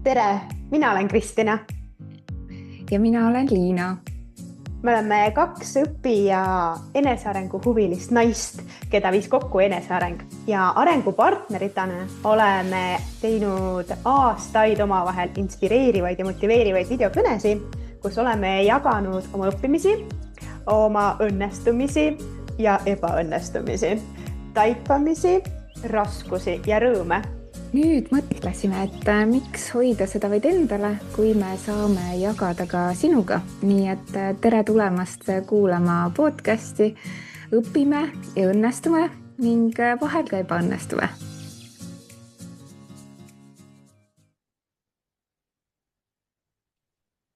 Tere, mina olen Kristina. Ja mina olen Liina. Me oleme kaks õpi- ja enesearengu huvilist naist, keda viis kokku eneseareng. Ja arengupartneritena oleme teinud aastaid omavahel inspireerivaid ja motiveerivaid videokõnesi, kus oleme jaganud oma õppimisi, oma õnnestumisi ja ebaõnnestumisi, taipamisi, raskusi ja rõõme. Nüüd mõtlesime, et miks hoida seda vaid endale, kui me saame jagada ka sinuga. Nii et tere tulemast kuulama podcasti. Õpime ja õnnestume ning vahel ka ebaõnnestume.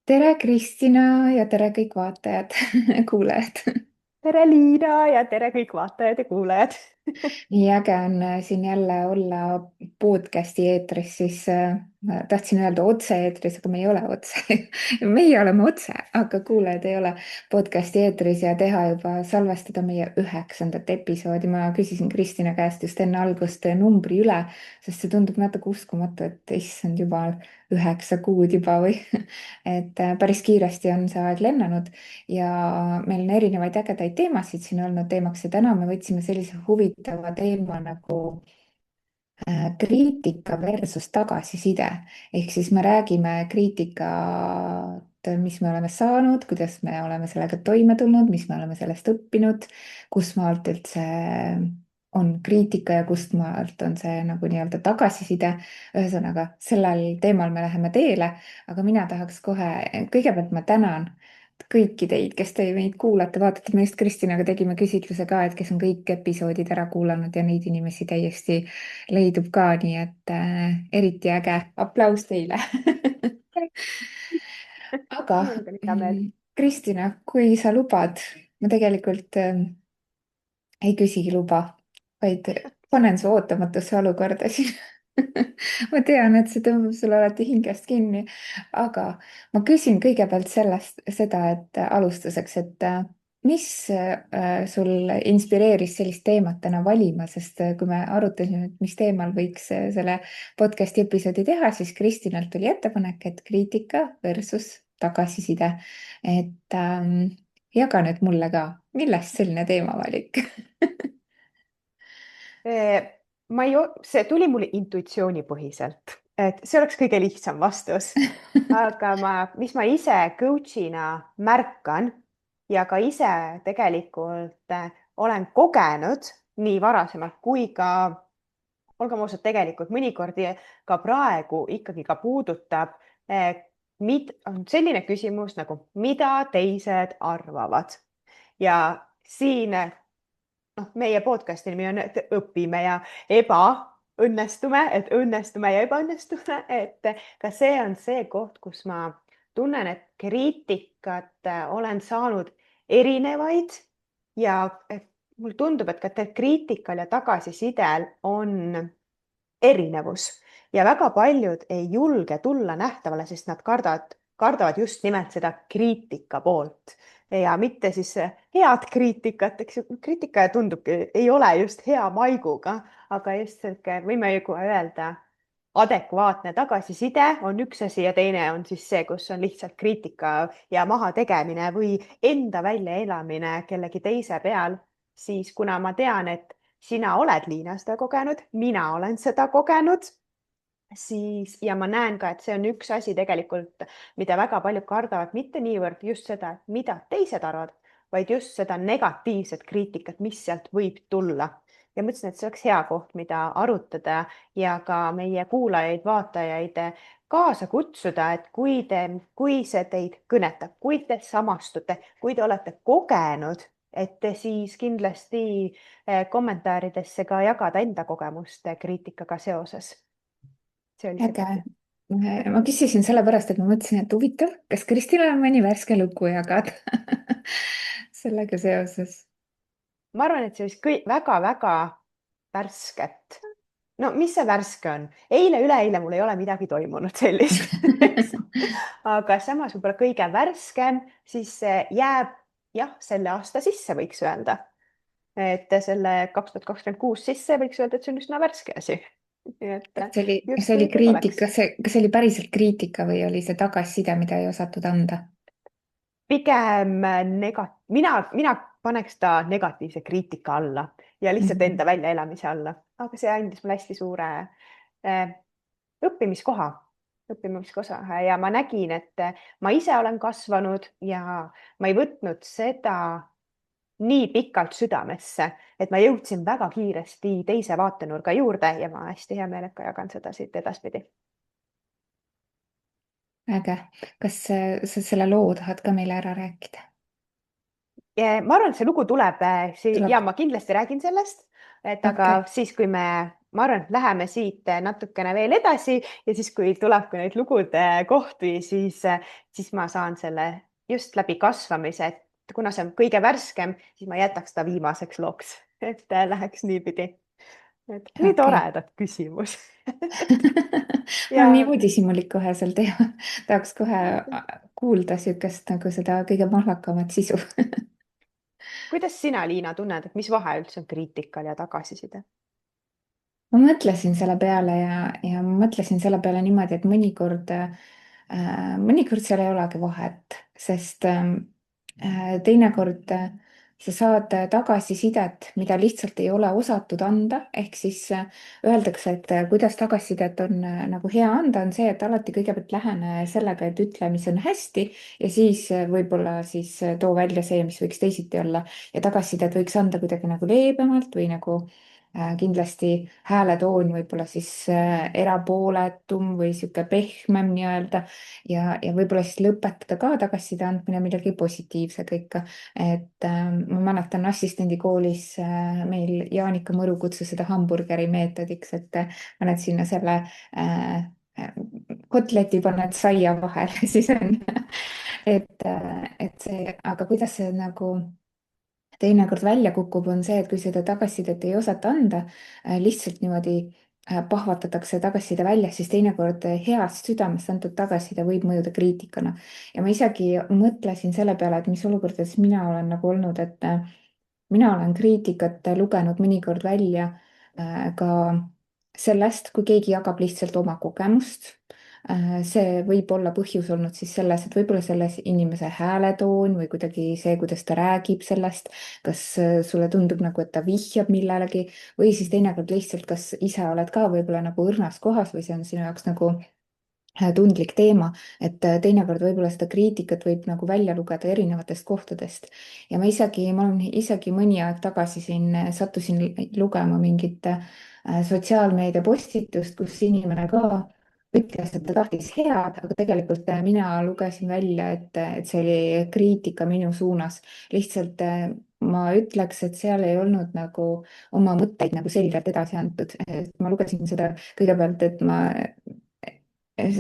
Tere Kristina ja tere kõik vaatajad, kuulajad. Tere Liina ja tere kõik vaatajad ja kuulajad. Nii äge on siin jälle olla podcasti eetris, siis ma tahtsin öelda otse-eetris, aga me ei ole otse. Meie oleme otse, aga kuulajad ei ole podcasti eetris ja teha juba salvestada meie 9. episoodi. Ma küsisin Kristina käest just enne algust numbri üle, sest see tundub natuke uskumatu, et issand juba 9 kuud juba või. Et päris kiiresti on see aeg lennanud ja meil on erinevaid ägedaid teemasid siin olnud teemaks ja täna me võtsime sellise huvitava teema nagu kriitika versus tagasiside. Ehk siis me räägime kriitikat, mis me oleme saanud, kuidas me oleme sellega toime tulnud, mis me oleme sellest õppinud, kust maalt üldse on kriitika ja kust maalt on see nagu nii-öelda tagasiside. Ühesõnaga, sellel teemal me läheme teele, aga mina tahaks kohe, kõigepealt ma tänan kõiki teid, kes te meid kuulate, vaatate, me just Kristinaga tegime küsitluse ka, et kes on kõik episoodid ära kuulanud ja neid inimesi täiesti leidub ka, nii et eriti äge, aplaus teile. Aga Mul on ka hea meel. Kristina, kui sa lubad, ma tegelikult ei küsigi luba, vaid panen su ootamatusse olukorda siin. Ma tean, et see tõmbab sulle alati hingest kinni, aga ma küsin kõigepealt seda, et alustuseks, et mis sul inspireeris sellist teemat täna valima, sest kui me arutasime, et mis teemal võiks selle podcasti episoodi teha, siis Kristinalt tuli ettepanek, et kriitika versus tagasiside. Et jaga nüüd mulle ka, millest selline teemavalik? Ma ei, see tuli mulle intuitsioonipõhiselt, et see oleks kõige lihtsam vastus. Aga mis ma ise coach'ina märkan ja ka ise tegelikult olen kogenud nii varasemalt kui ka, olgem ausad, tegelikult mõnikord ka praegu ikkagi ka puudutab, on selline küsimus nagu, mida teised arvavad. Ja siin meie podcasti nimi on, et õpime ja ebaõnnestume, et õnnestume ja ebaõnnestume, et ka see on see koht, kus ma tunnen, et kriitikat olen saanud erinevaid ja mul tundub, et ka kriitikal ja tagasisidel on erinevus ja väga paljud ei julge tulla nähtavale, sest nad kardavad just nimelt seda kriitika poolt ja mitte siis head kriitikat, eks ju. Kriitika tundubki, ei ole just hea maiguga, aga just võime ju öelda, adekvaatne tagasiside on üks asi ja teine on siis see, kus on lihtsalt kriitika ja mahategemine või enda väljaelamine kellegi teise peal. Siis kuna ma tean, et sina oled, Liina, seda kogenud, mina olen seda kogenud, siis ja ma näen ka, et see on üks asi tegelikult, mida väga paljud kardavad, mitte niivõrd just seda, mida teised arvavad, vaid just seda negatiivset kriitikat, mis sealt võib tulla. Ja mõtlesin, et see oleks hea koht, mida arutada ja ka meie kuulajaid, vaatajaid kaasa kutsuda, et kui see teid kõnetab, kui te samastute, kui te olete kogenud, et te siis kindlasti kommentaaridesse ka jagada enda kogemust kriitikaga seoses. See oli see äge. põhjus. Ma küsisin sellepärast, et ma mõtlesin, et huvitav, kas Kristinal on mõni värske lugu jagada sellega seoses? Ma arvan, et see olisi väga-väga värsket. No mis see värske on? Eile, üleeile mul ei ole midagi toimunud sellist. Aga samas võib-olla kõige värskem, siis jääb jah, selle aasta sisse võiks öelda. Et selle 2026 sisse võiks öelda, et see on üsna värske asi. nii et see oli justkui kõik oleks. kriitika, kas see oli päriselt kriitika või oli see tagasiside, mida ei osatud anda? Pigem mina paneks ta negatiivse kriitika alla ja lihtsalt Mhm. enda väljaelamise alla, aga see andis mulle hästi suure eh, õppimiskoha, õppimiskoha ja ma nägin, et ma ise olen kasvanud ja ma ei võtnud seda nii pikalt südamesse, et ma jõudsin väga kiiresti teise vaatenurga juurde ja ma hästi hea meelega jagan seda siit edaspidi. Äge. Kas sa selle loo tahad ka meile ära rääkida? Ma arvan, et see lugu tuleb ja Tuleb. ma kindlasti räägin sellest, et aga Okei. siis, kui ma arvan, et läheme siit natukene veel edasi ja siis, kui tuleb ka neid lugude kohti, siis ma saan selle just läbi kasvamise, et kuna see on kõige värskem, siis ma jätaks ta viimaseks looks, et läheks niipidi. Et nii Okei. toredat küsimus mul on nii ja uudishimulik kohe seal teha. tahaks kohe kuulda sihukest nagu seda kõige mahlakamat sisu. kuidas sina, Liina, tunned, et mis vahe üldse on kriitikal ja tagasiside? ma mõtlesin selle peale ja ma mõtlesin selle peale niimoodi, et mõnikord seal ei olegi vahet, sest teinekord sa saad tagasisidet, mida lihtsalt ei ole osatud anda, ehk siis öeldakse, et kuidas tagasisidet on nagu hea anda, on see, et alati kõigepealt lähene sellega, et ütle, mis on hästi ja siis võib-olla siis too välja see, mis võiks teisiti olla ja tagasisidet võiks anda kuidagi nagu leebemalt või nagu kindlasti hääletoon võib-olla siis erapooletum või sihuke pehmem nii-öelda ja võib-olla siis lõpetada ka tagasiside andmine millegi positiivsega ikka. et ma mäletan assistendikoolis meil Jaanika Mõru kutsus seda hamburgeri meetodiks, et paned sinna selle kotleti paned saia vahele, siis on, et see, aga kuidas see nagu teinekord välja kukub, on see, et kui seda tagasisidet ei osata anda, lihtsalt niimoodi pahvatatakse tagasiside välja, siis teinekord heast südamest antud tagasiside võib mõjuda kriitikana. ja ma isegi mõtlesin selle peale, et mis olukordades mina olen nagu olnud, et mina olen kriitikat lugenud mõnikord välja ka sellest, kui keegi jagab lihtsalt oma kogemust. see võib olla põhjus olnud siis selles, et võib-olla selles inimese hääletoon või kuidagi see, kuidas ta räägib sellest, kas sulle tundub nagu, et ta vihjab millelegi või siis teinekord lihtsalt, kas ise oled ka võib-olla nagu õrnas kohas või see on sinu jaoks nagu tundlik teema, et teinekord võib-olla seda kriitikat võib nagu välja lugeda erinevatest kohtadest. ja ma olen isegi mõni aeg tagasi siin sattusin lugema mingit sotsiaalmeedia postitust, kus inimene ka ütles, et ta tahtis head, aga tegelikult mina lugesin välja, et see oli kriitika minu suunas. lihtsalt ma ütleks, et seal ei olnud nagu oma mõtteid nagu selgelt edasi antud. ma lugesin seda kõigepealt, et ma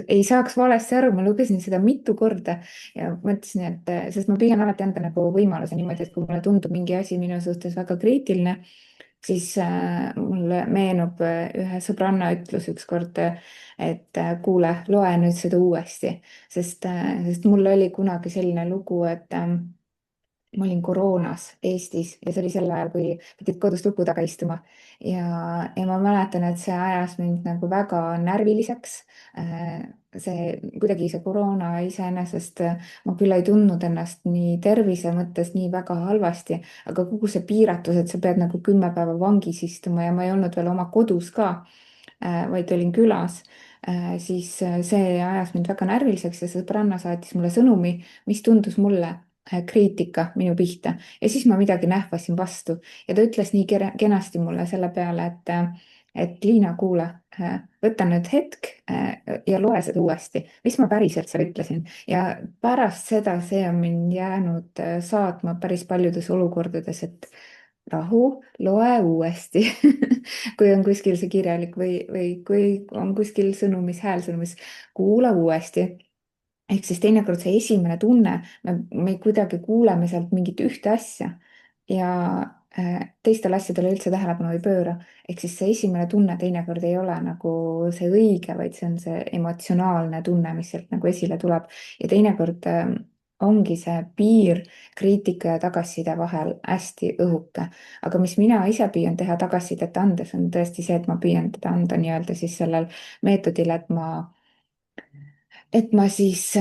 ei saaks valesti aru, ma lugesin seda mitu korda ja mõtlesin, et sest ma püüan alati anda nagu võimaluse niimoodi, et kui mulle tundub mingi asi minu suhtes väga kriitiline, siis mulle meenub ühe sõbranna ütlus ükskord, et kuule, loe nüüd seda uuesti, sest mul oli kunagi selline lugu, et ma olin koroonas Eestis ja see oli sel ajal, kui pidid kodus luku taga istuma ja, ja ma mäletan, et see ajas mind nagu väga närviliseks. see kuidagi see koroona iseenesest, ma küll ei tundnud ennast nii tervise mõttes nii väga halvasti, aga kogu see piiratus, et sa pead nagu 10 päeva vangis istuma ja ma ei olnud veel oma kodus ka, vaid olin külas, siis see ajas mind väga närviliseks ja sõbranna saatis mulle sõnumi, mis tundus mulle kriitika minu pihta ja siis ma midagi nähvasin vastu ja ta ütles nii kenasti mulle selle peale, et Liina, kuule, võta nüüd hetk ja loe seda uuesti, mis ma päriselt seal ütlesin ja pärast seda see on mind jäänud saatma päris paljudes olukordades, et rahu, loe uuesti kui on kuskil see kirjalik või kui on kuskil sõnumis, häälsõnumis, kuula uuesti. ehk siis teinekord see esimene tunne, me kuidagi kuuleme sealt mingit ühte asja ja teistele asjadele üldse tähelepanu ei pööra. ehk siis see esimene tunne teinekord ei ole nagu see õige, vaid see on see emotsionaalne tunne, mis sealt nagu esile tuleb ja teinekord ongi see piir kriitika ja tagasiside vahel hästi õhuke. aga mis mina ise püüan teha tagasisidet andes, on tõesti see, et ma püüan teda anda nii-öelda siis sellel meetodil, et ma siis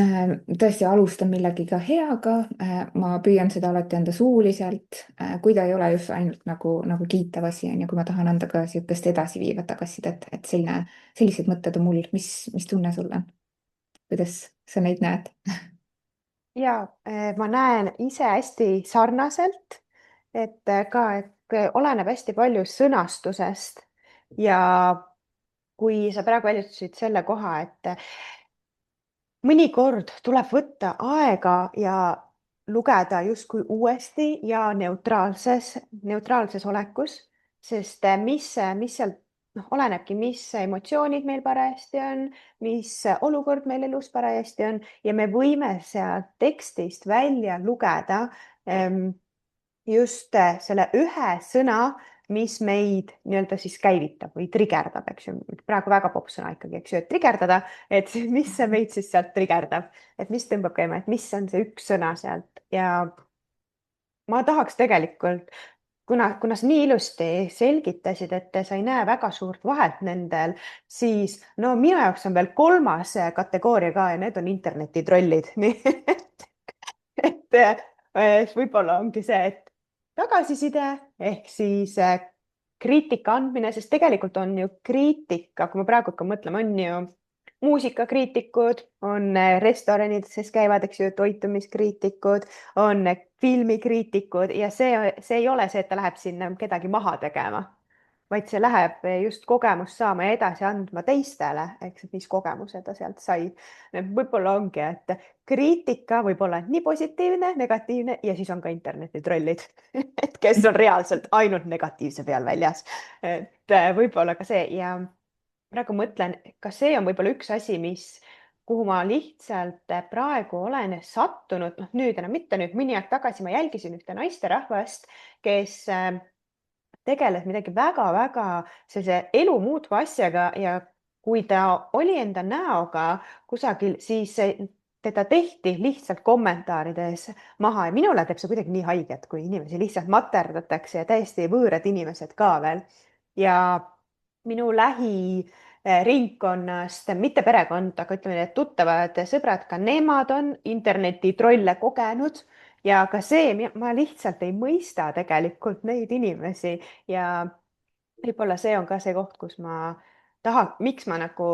tõesti alustan millegiga heaga, ma püüan seda alati anda suuliselt, kui ta ei ole just ainult nagu kiitev asi, on ju, kui ma tahan anda ka niisugust edasiviivat tagasisidet, et sellised mõtted on mul, mis tunne sul on? Kuidas sa neid näed? ja ma näen ise hästi sarnaselt, et oleneb hästi palju sõnastusest ja kui sa praegu väljendasid selle koha, et mõnikord tuleb võtta aega ja lugeda justkui uuesti ja neutraalses olekus, sest mis sealt olenebki, mis emotsioonid meil parajasti on, mis olukord meil elus parajasti on ja me võime sealt tekstist välja lugeda just selle ühe sõna, mis meid nii-öelda siis käivitab või trigerdab, eks ju. praegu väga popp sõna ikkagi, eks ju, et trigerdada, et mis see meid siis sealt trigerdab, et mis tõmbab käima, et mis on see üks sõna sealt ja ma tahaks tegelikult, kuna sa nii ilusti selgitasid, et sa ei näe väga suurt vahet nendel, siis no minu jaoks on veel kolmas kategooria ka ja need on internetitrollid nii et võib-olla ongi see, et tagasiside ehk siis kriitika andmine, sest tegelikult on ju kriitika, kui ma praegu hakkan mõtlema, on ju muusikakriitikud, on restoranides, kes käivad, eks ju, toitumiskriitikud, on filmikriitikud ja see ei ole see, et ta läheb sinna kedagi maha tegema, vaid see läheb just kogemust saama ja edasi andma teistele, eks, mis kogemuse ta sealt sai. võib-olla ongi, et kriitika võib olla nii positiivne, negatiivne ja siis on ka internetitrollid, et kes on reaalselt ainult negatiivse peal väljas. et võib-olla ka see ja praegu mõtlen, kas see on võib-olla üks asi, kuhu ma lihtsalt praegu olen sattunud, noh nüüd enam mitte, nüüd mõni aeg tagasi ma jälgisin ühte naisterahvast, kes tegeles midagi väga-väga sellise elu muutva asjaga ja kui ta oli enda näoga kusagil, siis teda tehti lihtsalt kommentaarides maha ja minule teeb see kuidagi nii haiget, kui inimesi lihtsalt materdatakse ja täiesti võõrad inimesed ka veel. ja minu lähiringkonnast, mitte perekond, aga ütleme, need tuttavad sõbrad, ka nemad on internetitrolle kogenud ja ka see, ma lihtsalt ei mõista tegelikult neid inimesi ja võib-olla see on ka see koht, kus ma tahan, miks ma nagu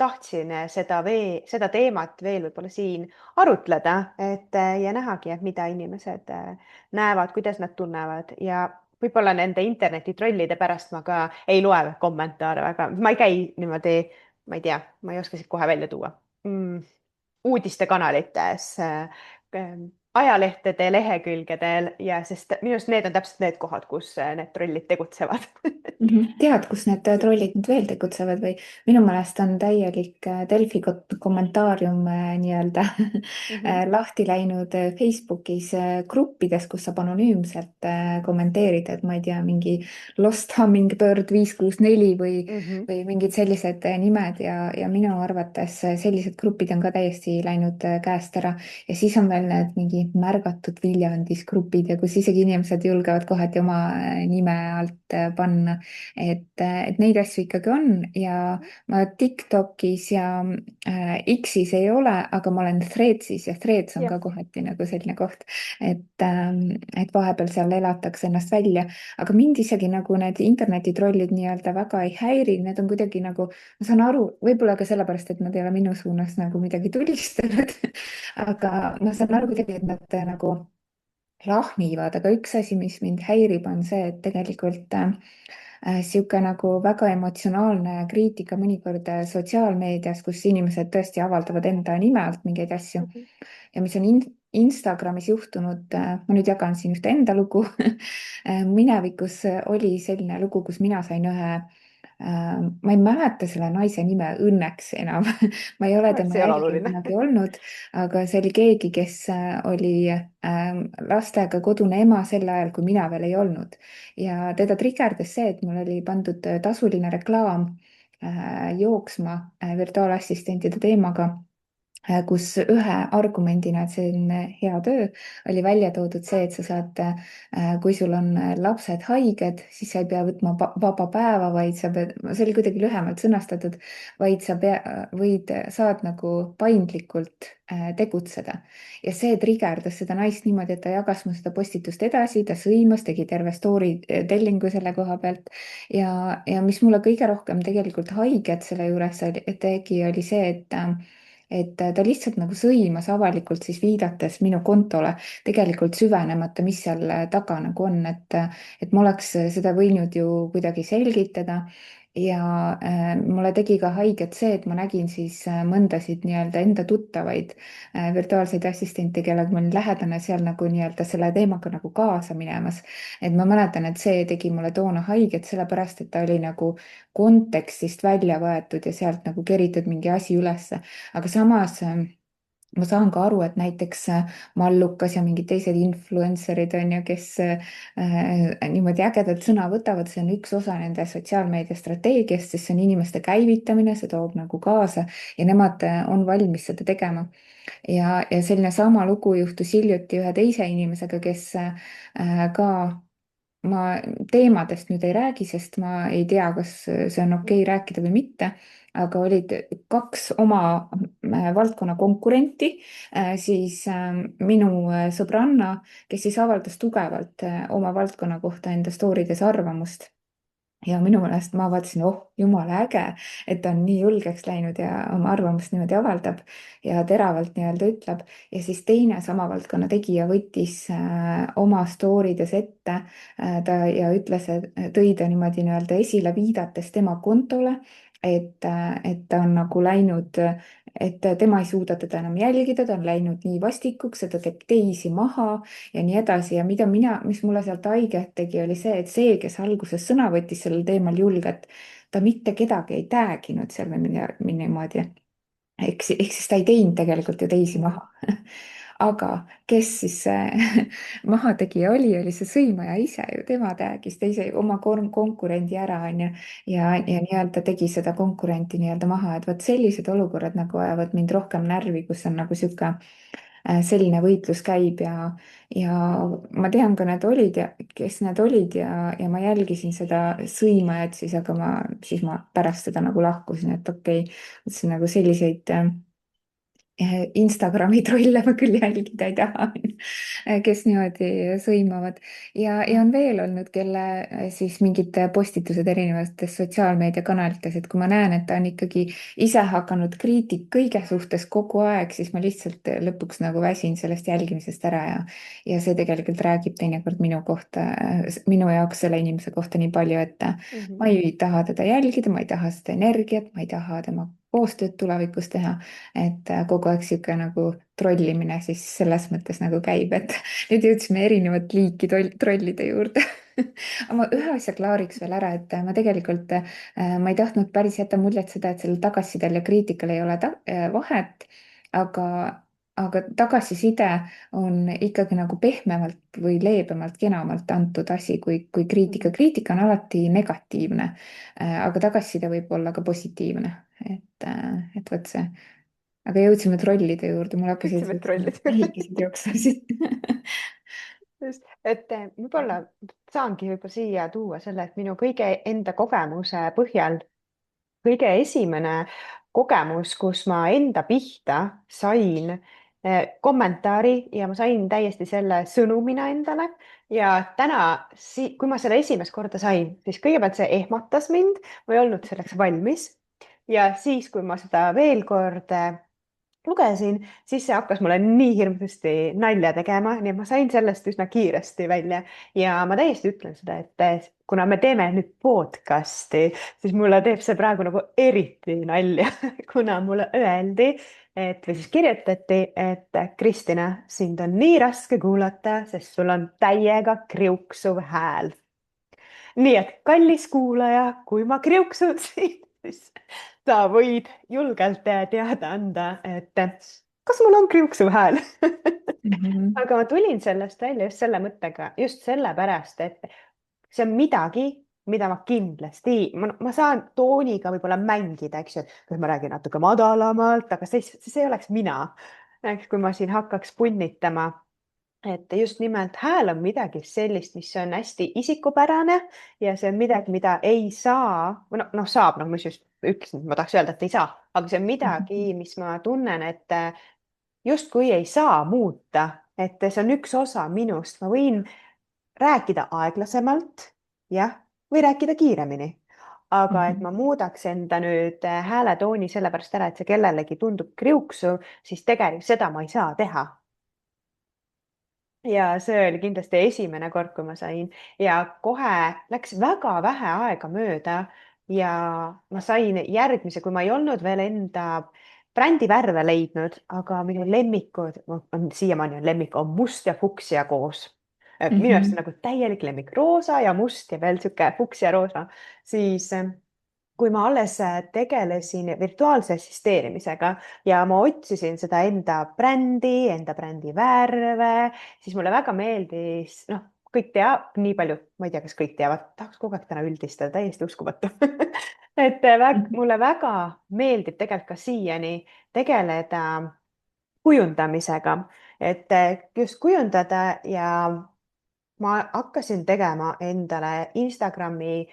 tahtsin seda teemat veel võib-olla siin arutleda, et ja nähagi, et mida inimesed näevad, kuidas nad tunnevad ja võib-olla nende internetitrollide pärast ma ka ei loe kommentaare väga, ma ei käi niimoodi, ma ei tea, ma ei oska siit kohe välja tuua uudistekanalites, ajalehtede lehekülgedel ja sest minu arust need on täpselt need kohad, kus need trollid tegutsevad Tead, kus need trollid nüüd veel tegutsevad või? Minu meelest on täielik Delfi kommentaarium nii-öelda lahti läinud Facebookis gruppides, kus saab anonüümselt kommenteerida, et ma ei tea, mingi Lost Hummingbird 564 või mingid sellised nimed ja minu arvates sellised grupid on ka täiesti läinud käest ära. Ja siis on veel need mingi märgatud Viljandis grupid ja kus isegi inimesed julgevad kohati oma nime alt panna. Et neid asju ikkagi on ja ma TikTokis ja X-is ei ole, aga ma olen Threadsis ja Threads on jah, ka kohati nagu selline koht, et vahepeal seal elatakse ennast välja, aga mind isegi nagu need internetitrollid nii-öelda väga ei häiri, need on kuidagi nagu, ma saan aru, võib-olla ka sellepärast, et nad ei ole minu suunas nagu midagi tulistanud aga ma saan aru kuidagi, et nad nagu lahmivad, aga üks asi, mis mind häirib, on see, et tegelikult sihuke nagu väga emotsionaalne kriitika mõnikord sotsiaalmeedias, kus inimesed tõesti avaldavad enda nime alt mingeid asju ja mis on Instagramis juhtunud, ma nüüd jagan siin ühte enda lugu minevikus oli selline lugu, kus mina sain ühe ma ei mäleta selle naise nime õnneks enam ma ei ole tema see ei ole jälginud oluline kunagi olnud, aga see oli keegi, kes oli lastega kodune ema sel ajal, kui mina veel ei olnud. ja teda trigerdas see, et mul oli pandud tasuline reklaam jooksma virtuaalassistentide teemaga. kus ühe argumendina, et see on hea töö, oli välja toodud see, et sa saad, kui sul on lapsed haiged, siis sa ei pea võtma vaba päeva, vaid sa pead, see oli kuidagi lühemalt sõnastatud, vaid saad nagu paindlikult tegutseda. ja see trigerdas seda naist niimoodi, et ta jagas mu seda postitust edasi, ta sõimas, tegi terve story tellingu selle koha pealt ja mis mulle kõige rohkem tegelikult haiget selle juures tegi, oli see, et ta lihtsalt nagu sõimas avalikult siis viidates minu kontole, tegelikult süvenemata, mis seal taga nagu on, et ma oleks seda võinud ju kuidagi selgitada. Ja mulle tegi ka haiget see, et ma nägin siis mõndasid nii-öelda enda tuttavaid virtuaalseid assistente, kellega ma olin lähedane seal nagu nii-öelda selle teemaga nagu kaasa minemas. Et ma mäletan, et see tegi mulle toona haiget, sellepärast et ta oli nagu kontekstist välja võetud ja sealt nagu keritud mingi asi ülesse. Aga samas ma saan ka aru, et näiteks Mallukas ja mingid teised influencer'id on ju, kes niimoodi ägedalt sõna võtavad, see on üks osa nende sotsiaalmeedia strateegiast, sest see on inimeste käivitamine, see toob nagu kaasa ja nemad on valmis seda tegema. Ja selline sama lugu juhtus hiljuti ühe teise inimesega, kes ka ma teemadest nüüd ei räägi, sest ma ei tea, kas see on okei rääkida või mitte, aga olid kaks oma valdkonna konkurenti, siis minu sõbranna, kes siis avaldas tugevalt oma valdkonna kohta enda story'des arvamust. Ja minu meelest ma vaatasin, oh jumala äge, et ta on nii julgeks läinud ja oma arvamust niimoodi avaldab ja teravalt nii-öelda ütleb. Ja siis teine sama valdkonna tegija võttis oma story des ette ta ja ütles, et tõi ta niimoodi nii-öelda esile, viidates tema kontole, et ta on nagu läinud, et tema ei suuda teda enam jälgida, ta on läinud nii vastikuks, et ta teeb teisi maha ja nii edasi ja mis mulle sealt haiget tegi, oli see, et see, kes alguses sõna võttis sellel teemal julgelt, ta mitte kedagi ei tag'inud seal või niimoodi. Ehk siis ta ei teinud tegelikult ju teisi maha. Aga kes siis see mahategija oli see sõimaja ise ju, tema tag'is teise oma konkurendi ära, onju. Ja nii-öelda tegi seda konkurenti nii-öelda maha, et vot sellised olukorrad nagu ajavad mind rohkem närvi, kus on nagu sihuke selline võitlus käib ja ma tean ka need olid ja kes need olid ja ma jälgisin seda sõimajat siis, aga siis ma pärast seda nagu lahkusin, et okei, mõtlesin nagu selliseid Instagrami trolle ma küll jälgida ei taha, kes niimoodi sõimavad. Ja on veel olnud, kelle siis mingid postitused erinevates sotsiaalmeediakanalites, et kui ma näen, et ta on ikkagi ise hakanud kriitik kõige suhtes kogu aeg, siis ma lihtsalt lõpuks nagu väsin sellest jälgimisest ära ja see tegelikult räägib teinekord minu kohta, minu jaoks selle inimese kohta nii palju, et ma ei taha teda jälgida, ma ei taha seda energiat, ma ei taha tema koostööd tulevikus teha, et kogu aeg sihuke nagu trollimine siis selles mõttes nagu käib, et nüüd jõudsime erinevat liiki trollide juurde. aga ma ühe asja klaariks veel ära, et ma tegelikult, ma ei tahtnud päris jätta muljet seda, et sellel tagasisidel ja kriitikal ei ole vahet, aga aga tagasiside on ikkagi nagu pehmemalt või leebemalt, kenamalt antud asi kui kriitika. Kriitika on alati negatiivne, aga tagasiside võib olla ka positiivne, et vot see. Aga jõudsime trollide juurde, mul hakkasid Jõudsime trollide juurde. lehikesed jooksma siit. Just, et võib-olla saangi võib-olla siia tuua selle, et minu kõige enda kogemuse põhjal kõige esimene kogemus, kus ma enda pihta sain kommentaari ja ma sain täiesti selle sõnumina endale ja täna, kui ma selle esimest korda sain, siis kõigepealt see ehmatas mind, ma ei olnud selleks valmis ja siis, kui ma seda veel kord lugesin, siis see hakkas mulle nii hirmsasti nalja tegema, nii et ma sain sellest üsna kiiresti välja ja ma täiesti ütlen seda, et kuna me teeme nüüd podcast'i, siis mulle teeb see praegu nagu eriti nalja, kuna mulle öeldi, või siis kirjutati, et Kristina, sind on nii raske kuulata, sest sul on täiega kriuksuv hääl. Nii et kallis kuulaja, kui ma kriuksusin, siis sa võid julgelt teada anda, et kas mul on kriuksuv hääl. aga ma tulin sellest välja just selle mõttega, just sellepärast, et see on midagi, mida ma kindlasti, ma saan tooniga võib-olla mängida, eks ju, et kas ma räägin natuke madalamalt, aga see ei oleks mina. Eks kui ma siin hakkaks punnitama, et just nimelt hääl on midagi sellist, mis on hästi isikupärane ja see on midagi, mida ei saa, või noh, saab, nagu ma just ütlesin, ma tahaks öelda, et ei saa, aga see on midagi, mis ma tunnen, et justkui ei saa muuta, et see on üks osa minust, ma võin rääkida aeglasemalt, jah, või rääkida kiiremini. aga et ma muudaks enda nüüd hääletooni sellepärast ära, et see kellelegi tundub kriuksu, siis tegelikult seda ma ei saa teha. Ja see oli kindlasti esimene kord, kui ma sain ja kohe läks väga vähe aega mööda ja ma sain järgmise, kui ma ei olnud veel enda brändivärve leidnud, aga minu lemmikud, siiamaani on lemmik, on must ja fuksia koos. Minu arust on nagu täielik lemmik, roosa ja must ja veel sihuke fuksia roosa, siis kui ma alles tegelesin virtuaalse assisteerimisega ja ma otsisin seda enda brändi värve, siis mulle väga meeldis, noh, kõik teab nii palju, ma ei tea, kas kõik teavad, tahaks kogu aeg täna üldistada, täiesti uskumatu et mulle väga meeldib tegelikult ka siiani tegeleda kujundamisega, et just kujundada ja ma hakkasin tegema endale Instagrami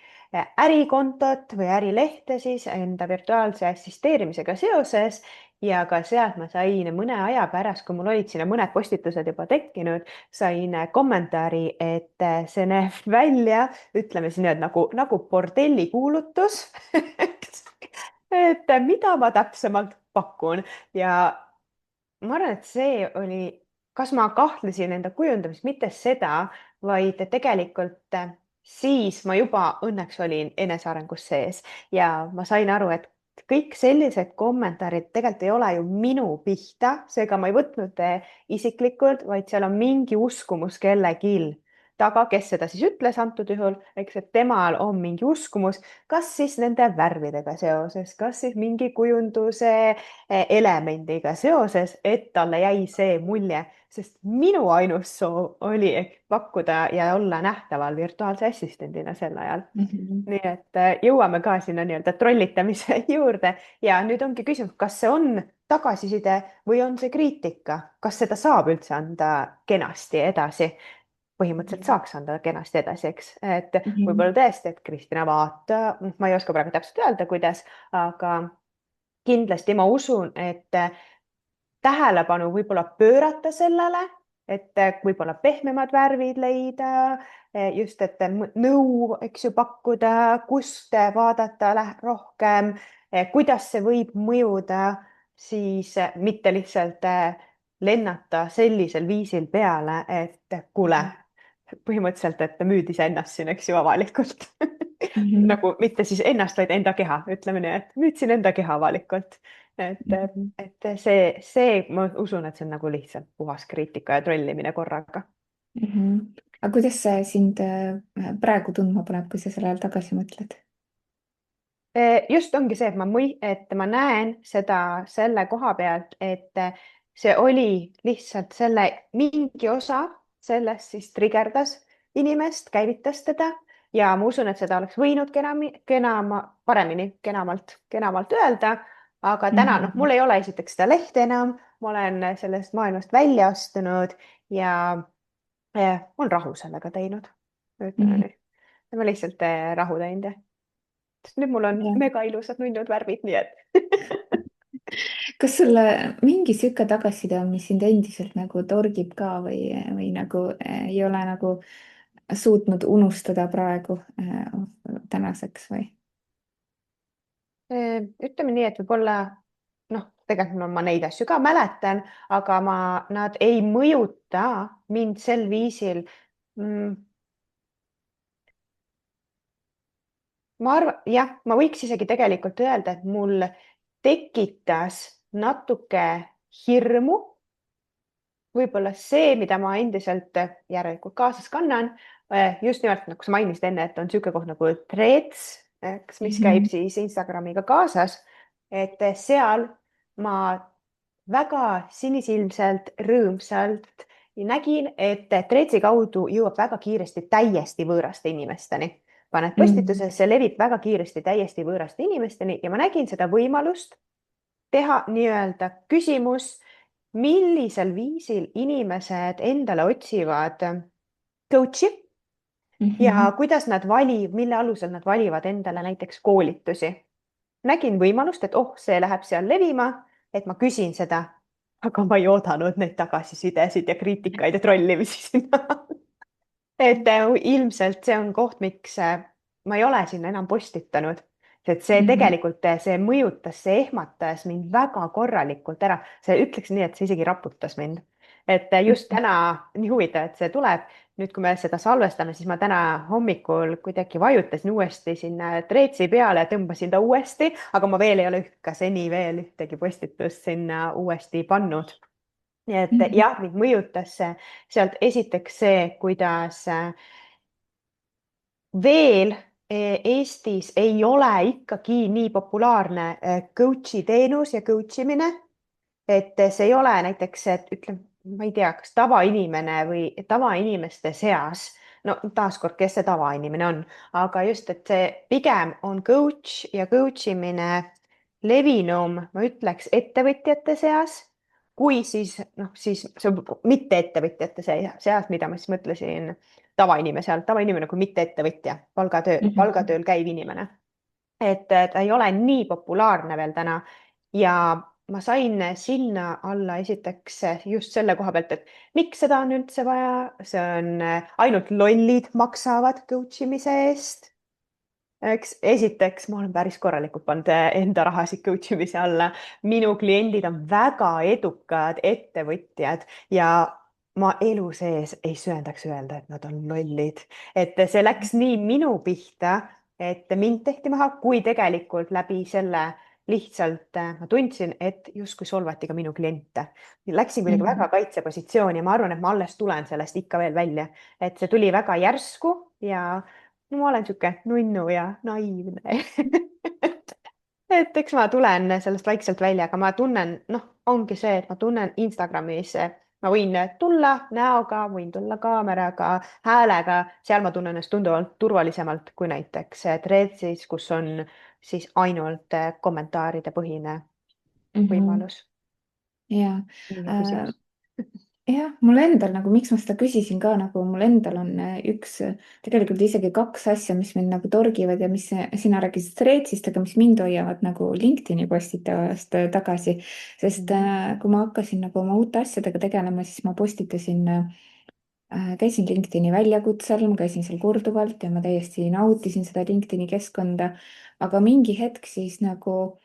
ärikontot või ärilehte siis enda virtuaalse assisteerimisega seoses ja ka sealt ma sain mõne aja pärast, kui mul olid sinna mõned postitused juba tekkinud, sain kommentaari, et see näeb välja, ütleme siis nii, et nagu bordellikuulutus et mida ma täpsemalt pakun ja ma arvan, et see oli, kas ma kahtlesin enda kujundamist, mitte seda, vaid tegelikult siis ma juba õnneks olin enesearengus sees ja ma sain aru, et kõik sellised kommentaarid tegelikult ei ole ju minu pihta, seega ma ei võtnud isiklikult, vaid seal on mingi uskumus kellelgi taga, kes seda siis ütles antud juhul, eks, et temal on mingi uskumus, kas siis nende värvidega seoses, kas siis mingi kujunduse elemendiga seoses, et talle jäi see mulje, sest minu ainus soov oli pakkuda ja olla nähtaval virtuaalse assistendina sel ajal. Nii et jõuame ka sinna nii-öelda trollitamise juurde ja nüüd ongi küsimus, kas see on tagasiside või on see kriitika, kas seda saab üldse anda kenasti edasi? Põhimõtteliselt saaks anda kenasti edasi, eks, et võib-olla tõesti, et Kristina, vaata, ma ei oska praegu täpselt öelda, kuidas, aga kindlasti ma usun, et tähelepanu võib-olla pöörata sellele, et võib-olla pehmemad värvid leida, just, et nõu, eks ju, pakkuda, kust vaadata rohkem, kuidas see võib mõjuda, siis mitte lihtsalt lennata sellisel viisil peale, et kuule, põhimõtteliselt, et müüd iseennast siin, eks ju, avalikult nagu mitte siis ennast, vaid enda keha, ütleme nii, et müüdsin enda keha avalikult. et see, ma usun, et see on nagu lihtsalt puhas kriitika ja trollimine korraga. Aga kuidas see sind praegu tundma paneb, kui sa selle ajal tagasi mõtled? Just ongi see, et ma näen seda selle koha pealt, et see oli lihtsalt selle mingi osa sellest siis trigerdas inimest, käivitas teda ja ma usun, et seda oleks võinud kenamalt öelda, aga täna mul ei ole esiteks seda lehte enam, ma olen sellest maailmast välja astunud ja olen rahu sellega teinud. ütleme nii, ma lihtsalt rahu teinud ja nüüd mul on mega ilusad nunnud värvid, nii et kas sulle mingi sihuke tagasiside on, mis sind endiselt nagu torgib ka või nagu ei ole nagu suutnud unustada praegu tänaseks või? ütleme nii, et võib-olla tegelikult ma neid asju ka mäletan, aga nad ei mõjuta mind sel viisil. Ma arvan, jah, ma võiks isegi tegelikult öelda, et mul tekitas natuke hirmu. Võib-olla see, mida ma endiselt järelikult kaasas kannan, just nimelt, nagu sa mainisid enne, et on niisugune koht nagu Threads, mis käib siis Instagramiga kaasas, et seal ma väga sinisilmselt, rõõmsalt nägin, et Threadsi kaudu jõuab väga kiiresti täiesti võõraste inimesteni. paned mm, postituse, see levib väga kiiresti täiesti võõraste inimesteni ja ma nägin seda võimalust teha nii-öelda küsimus, millisel viisil inimesed endale otsivad coach'i ja mhm, kuidas nad mille alusel nad valivad endale näiteks koolitusi. Nägin võimalust, et oh, see läheb seal levima, et ma küsin seda, aga ma ei oodanud neid tagasisidesid ja kriitikaid ja trollimisi sinna. et ilmselt see on koht, miks ma ei ole sinna enam postitanud, sest see mhm, tegelikult, see mõjutas, see ehmatas mind väga korralikult ära, see ütleks nii, et see isegi raputas mind. et just mhm, täna, nii huvitav, et see tuleb, nüüd kui me seda salvestame, siis ma täna hommikul kuidagi vajutasin uuesti sinna Threadsi peale, tõmbasin ta uuesti, aga ma veel ei ole ka seni veel ühtegi postitust sinna uuesti pannud. nii et mhm, jah, mind mõjutas see sealt esiteks see, kuidas veel Eestis ei ole ikkagi nii populaarne coach'i teenus ja coach imine, et see ei ole näiteks, et ütleme, ma ei tea, kas tavainimene või tavainimeste seas, no taaskord, kes see tavainimene on, aga just, et see pigem on coach ja coach imine levinum, ma ütleks, ettevõtjate seas, kui siis see mitte ettevõtjate seas, mida ma siis mõtlesin tavainimese all, tavainimene kui mitte ettevõtja, mhm. palgatööl käiv inimene. et ta ei ole nii populaarne veel täna ja ma sain sinna alla esiteks just selle koha pealt, et miks seda on üldse vaja, see on ainult lollid maksavad coach imise eest. eks esiteks ma olen päris korralikult pannud enda rahasid coach imise alla. minu kliendid on väga edukad ettevõtjad ja ma elu sees ei söandaks öelda, et nad on lollid. et see läks nii minu pihta, et mind tehti maha, kui tegelikult läbi selle lihtsalt ma tundsin, et justkui solvati ka minu kliente. Läksin kuidagi väga Mhm. kaitsepositsiooni ja ma arvan, et ma alles tulen sellest ikka veel välja, et see tuli väga järsku ja no ma olen sihuke nunnu ja naiivne et eks ma tulen sellest vaikselt välja, aga ma tunnen, noh, ongi see, et ma tunnen Instagramis, ma võin tulla näoga, võin tulla kaameraga, häälega, seal ma tunnen ennast tunduvalt turvalisemalt kui näiteks Threadsis, kus on siis ainult kommentaaride põhine Mhm. võimalus. Ja nii hea äh, küsimus. jah, mul endal nagu, miks ma seda küsisin ka, nagu mul endal on tegelikult isegi kaks asja, mis mind nagu torgivad ja mis sina rääkisid Threadsist, aga mis mind hoiavad nagu LinkedIni postitavast tagasi. Sest Mhm. kui ma hakkasin nagu oma uute asjadega tegelema, siis ma postitasin käisin LinkedIni väljakutsel, ma käisin seal korduvalt ja ma täiesti nautisin seda LinkedIni keskkonda. aga mingi hetk siis nagu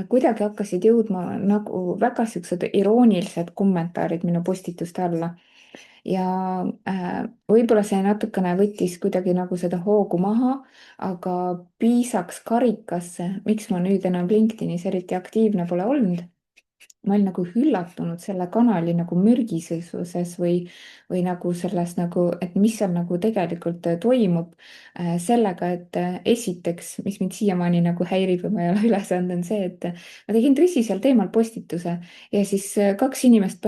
kuidagi hakkasid jõudma nagu väga siuksed iroonilised kommentaarid minu postituste alla. Ja võib-olla see natukene võttis kuidagi nagu seda hoogu maha, aga piisaks karikasse, miks ma nüüd enam LinkedInis eriti aktiivne pole olnud. Ma olin nagu üllatunud selle kanali nagu mürgisesuses või nagu selles nagu, et mis seal nagu tegelikult toimub. Sellega, et esiteks, mis mind siiamaani nagu häirib ja ma ei ole üles andnud, on see, et ma tegin tõsisel teemal postituse ja siis kaks inimest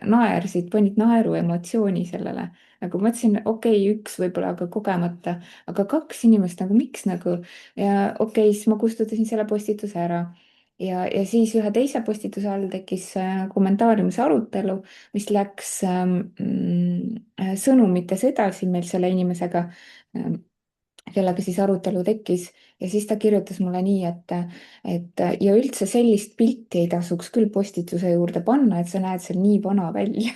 naersid, panid naeru emotsiooni sellele. nagu ma mõtlesin, okei, üks võib-olla, aga kogemata, aga kaks inimest nagu miks nagu ja okei, siis ma kustutasin selle postituse ära ja siis ühe teise postituse all tekkis kommentaariumis arutelu, mis läks sõnumites edasi meil selle inimesega, ähm, kellega siis arutelu tekkis ja siis ta kirjutas mulle nii, et ja üldse sellist pilti ei tasuks küll postituse juurde panna, et sa näed seal nii vana välja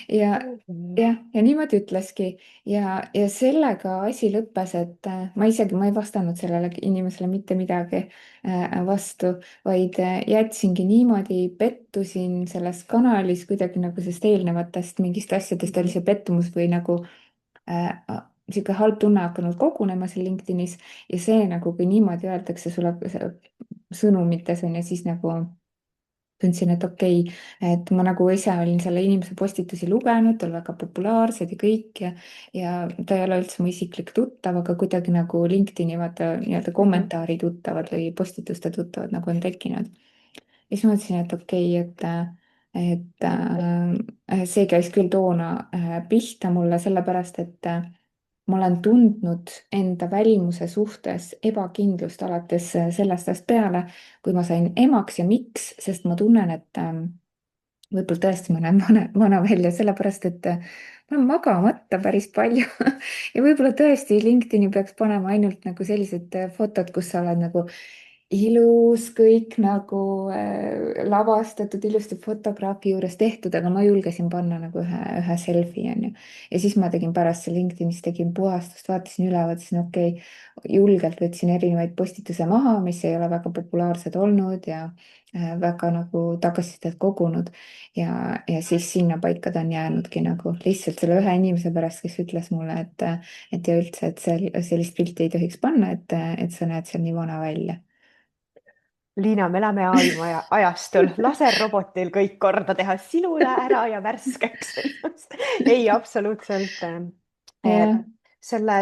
ja Mhm. ja niimoodi ütleski ja sellega asi lõppes, et ma ei vastanud sellele inimesele mitte midagi vastu, vaid jätsingi niimoodi, pettusin selles kanalis kuidagi nagu sellest eelnevatest mingist asjadest oli Mhm. see pettumus või nagu sihuke halb tunne hakanud kogunema seal LinkedInis ja see nagu, kui niimoodi öeldakse sulle sõnumites on ju, siis nagu tundsin, et okei, et ma nagu ise olin selle inimese postitusi lugenud, tal väga populaarsed ja kõik ja ta ei ole üldse mu isiklik tuttav, aga kuidagi nagu LinkedIni vaata nii-öelda Mhm. kommentaari tuttavad või postituste tuttavad nagu on tekkinud. ja siis ma mõtlesin, et okei, et see käis küll toona pihta mulle sellepärast, et ma olen tundnud enda välimuse suhtes ebakindlust alates sellest ajast peale, kui ma sain emaks ja miks, sest ma tunnen, et võib-olla tõesti ma näen vana välja, sellepärast et ma olen magamata päris palju ja võib-olla tõesti LinkedIni peaks panema ainult nagu sellised fotod, kus sa oled nagu ilus, kõik nagu lavastatud, ilusti fotograafi juures tehtud, aga ma julgesin panna nagu ühe selfie onju. ja siis ma tegin pärast seal LinkedInis tegin puhastust, vaatasin üle, vaatasin okei julgelt võtsin erinevaid postituse maha, mis ei ole väga populaarsed olnud ja väga nagu tagasisidet kogunud ja siis sinnapaika ta on jäänudki nagu lihtsalt selle ühe inimese pärast, kes ütles mulle, et ja üldse, et sellist pilti ei tohiks panna, et sa näed seal nii vana välja. Liina, me elame AI ajastul, lase robotil kõik korda teha, sinu jää ära ja värskeks. ei, absoluutselt. eh, jah. selle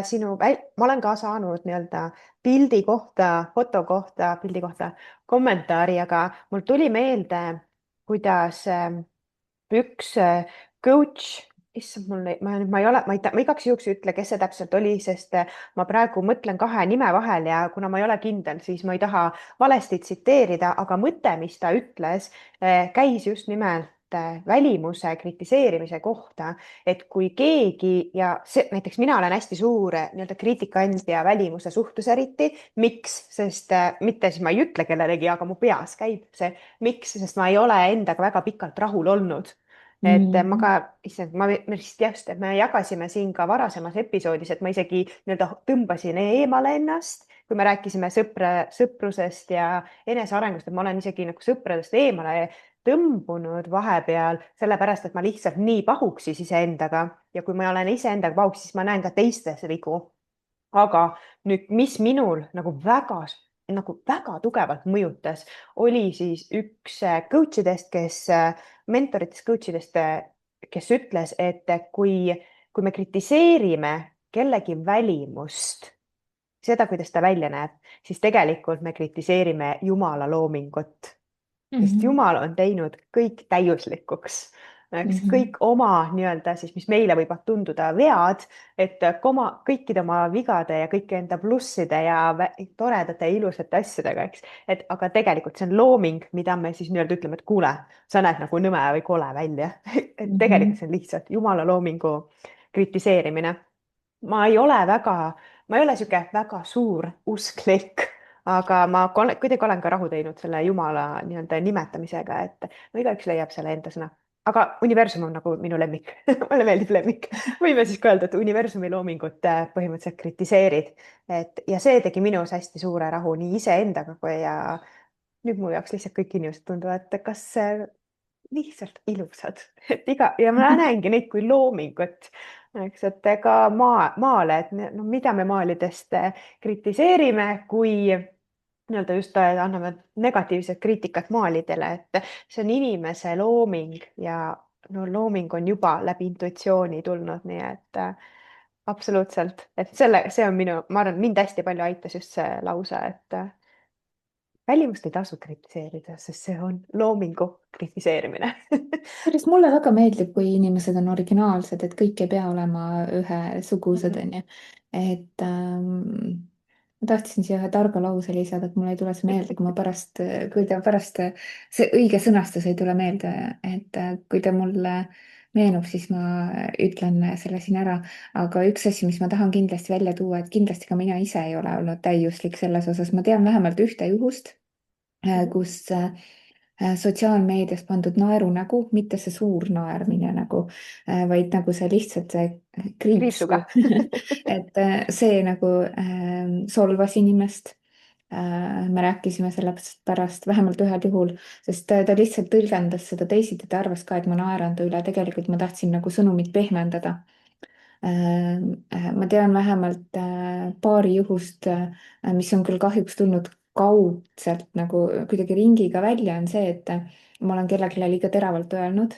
ma olen ka saanud nii-öelda pildi kohta, foto kohta, pildi kohta kommentaari, aga mul tuli meelde, kuidas üks coach, issand, ma ei ole, ma igaks juhuks ei ütle, kes see täpselt oli, sest ma praegu mõtlen kahe nime vahel ja kuna ma ei ole kindel, siis ma ei taha valesti tsiteerida, aga mõte, mis ta ütles, käis just nimelt välimuse kritiseerimise kohta, et kui keegi ja see, näiteks mina olen hästi suur nii-öelda kriitikandja välimuse suhtes eriti. Miks? Sest mitte siis ma ei ütle kellelegi, aga mu peas käib see, miks, sest ma ei ole endaga väga pikalt rahul olnud. Et ma ka, issand, ma vist just, et me jagasime siin ka varasemas episoodis, et ma isegi nii-öelda tõmbasin eemale ennast, kui me rääkisime sõprusest ja enesearengust, et ma olen isegi nagu sõpradest eemale tõmbunud vahepeal, sellepärast et ma lihtsalt nii pahuksis iseendaga ja kui ma olen iseendaga pahuksis, siis ma näen ka teistes vigu. Aga nüüd, mis minul nagu väga tugevalt mõjutas, oli siis üks coach idest, mentoritest, coach idest, kes ütles, et kui me kritiseerime kellegi välimust, seda, kuidas ta välja näeb, siis tegelikult me kritiseerime Jumala loomingut, sest Mhm. Jumal on teinud kõik täiuslikuks. Eks Mhm. kõik oma nii-öelda siis, mis meile võivad tunduda vead, et kõikide oma vigade ja kõiki enda plusside ja toredate ja ilusate asjadega, eks. Et aga tegelikult see on looming, mida me siis nii-öelda ütleme, et kuule, sa näed nagu nõme või kole välja. Et tegelikult Mhm. see on lihtsalt Jumala loomingu kritiseerimine. Ma ei ole sihuke väga suur usklik, aga kuidagi olen ka rahu teinud selle Jumala nii-öelda nimetamisega, et no igaüks leiab selle enda sõna. Aga universum on nagu minu lemmik mulle meeldib lemmik. võime siis ka öelda, et universumi loomingut põhimõtteliselt kritiseerid. Ja see tegi minus hästi suure rahu nii iseendaga kui ja nüüd mu jaoks lihtsalt kõik inimesed tunduvad, et kas lihtsalt ilusad, et ja ma näengi neid kui loomingut, eks, et ega maale, et no mida me maalidest kritiseerime, kui nii-öelda just anname negatiivset kriitikat maalidele, et see on inimese looming ja no looming on juba läbi intuitsiooni tulnud, nii et absoluutselt, et see on ma arvan, mind hästi palju aitas just see lause, et välimust ei tasu kritiseerida, sest see on loomingu kritiseerimine päris mulle väga meeldib, kui inimesed on originaalsed, et kõik ei pea olema ühesugused, Mhm. onju. et ma tahtsin siia ühe targa lause lisada, et mul ei tule see meelde, kui ta pärast see õige sõnastus ei tule meelde, et kui ta mulle meenub, siis ma ütlen selle siin ära. aga üks asi, mis ma tahan kindlasti välja tuua, et kindlasti ka mina ise ei ole olnud täiuslik selles osas, ma tean vähemalt ühte juhust, Mhm. kus sotsiaalmeedias pandud naerunägu, mitte see suur naermine nagu, vaid nagu see lihtsalt see kriipsu Kriipsuga et see nagu solvas inimest. me rääkisime sellest pärast vähemalt ühel juhul, sest ta lihtsalt tõlgendas seda teisiti, ta arvas ka, et ma naeran ta üle, tegelikult ma tahtsin nagu sõnumit pehmendada. ma tean vähemalt paari juhust, mis on küll kahjuks tulnud kaudselt nagu kuidagi ringiga välja, on see, et ma olen kellelegi liiga teravalt öelnud.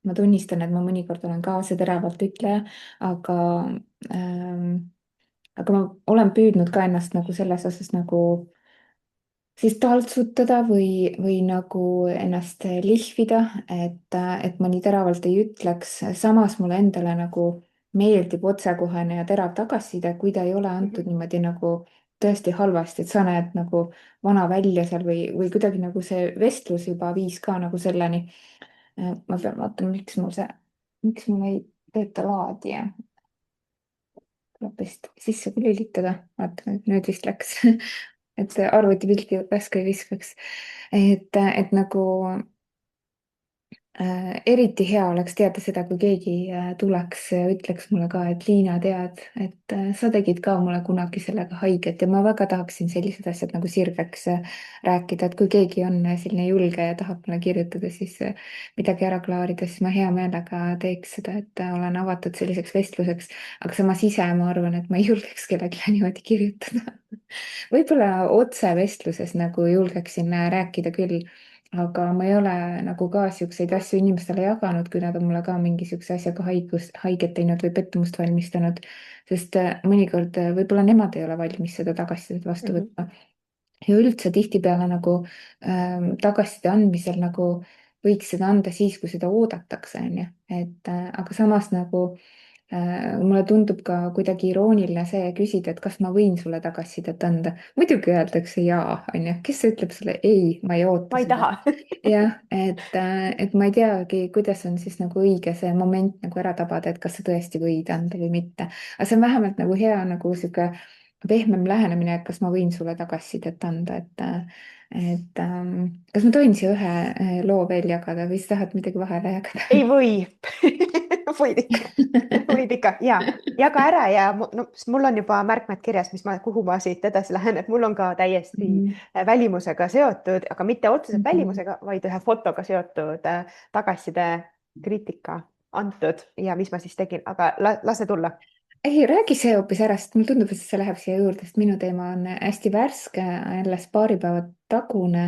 ma tunnistan, et ma mõnikord olen ka see teravalt ütleja, aga aga ma olen püüdnud ka ennast nagu selles osas nagu siis taltsutada või nagu ennast lihvida, et ma nii teravalt ei ütleks, samas mulle endale nagu meeldib otsekohene ja terav tagasiside, kui ta ei ole antud Mhm. niimoodi nagu tõesti halvasti, et sa näed nagu vana välja seal või kuidagi nagu see vestlus juba viis ka nagu selleni. ma pean vaatama, miks mul ei tööta laadija. Tuleb vist sisse ka lülitada, vaata nüüd vist läks et arvutipilti värske ei viskaks. et nagu eriti hea oleks teada seda, kui keegi tuleks ja ütleks mulle ka, et Liina, tead, et sa tegid ka mulle kunagi sellega haiget ja ma väga tahaksin sellised asjad nagu sirgeks rääkida, et kui keegi on selline julge ja tahab mulle kirjutada, siis midagi ära klaarida, siis ma hea meelega teeks seda, et olen avatud selliseks vestluseks, aga samas ise ma arvan, et ma ei julgeks kellelegi niimoodi kirjutada. võib-olla otsevestluses nagu julgeksin rääkida küll, aga ma ei ole nagu ka siukseid asju inimestele jaganud, kui nad on mulle ka mingi siukse asjaga haiget teinud või pettumust valmistanud, sest mõnikord võib-olla nemad ei ole valmis seda tagasisidet vastu Mhm. võtma. Ja üldse tihtipeale nagu tagasiside andmisel nagu võiks seda anda siis, kui seda oodatakse, on ju, et aga samas nagu mulle tundub ka kuidagi irooniline see küsida, et kas ma võin sulle tagasisidet anda. muidugi öeldakse jaa, on ju, kes ütleb sulle ei, ma ei oota Ma ei seda. taha. jah, et ma ei teagi, kuidas on siis nagu õige see moment nagu ära tabada, et kas sa tõesti võid anda või mitte. aga see on vähemalt nagu hea nagu sihuke pehmem lähenemine, et kas ma võin sulle tagasisidet anda, kas ma tohin siia ühe loo veel jagada või sa tahad midagi vahele jagada? ei või võid ikka, võid ikka ja jaga ära ja no, sest mul on juba märkmed kirjas, kuhu ma siit edasi lähen, et mul on ka täiesti Mhm, välimusega seotud, aga mitte otseselt mhm. välimusega, vaid ühe fotoga seotud tagasiside kriitika antud ja mis ma siis tegin, aga lase tulla. ei, räägi see hoopis ära, sest mulle tundub, et see läheb siia juurde, sest minu teema on hästi värske, alles paari päeva tagune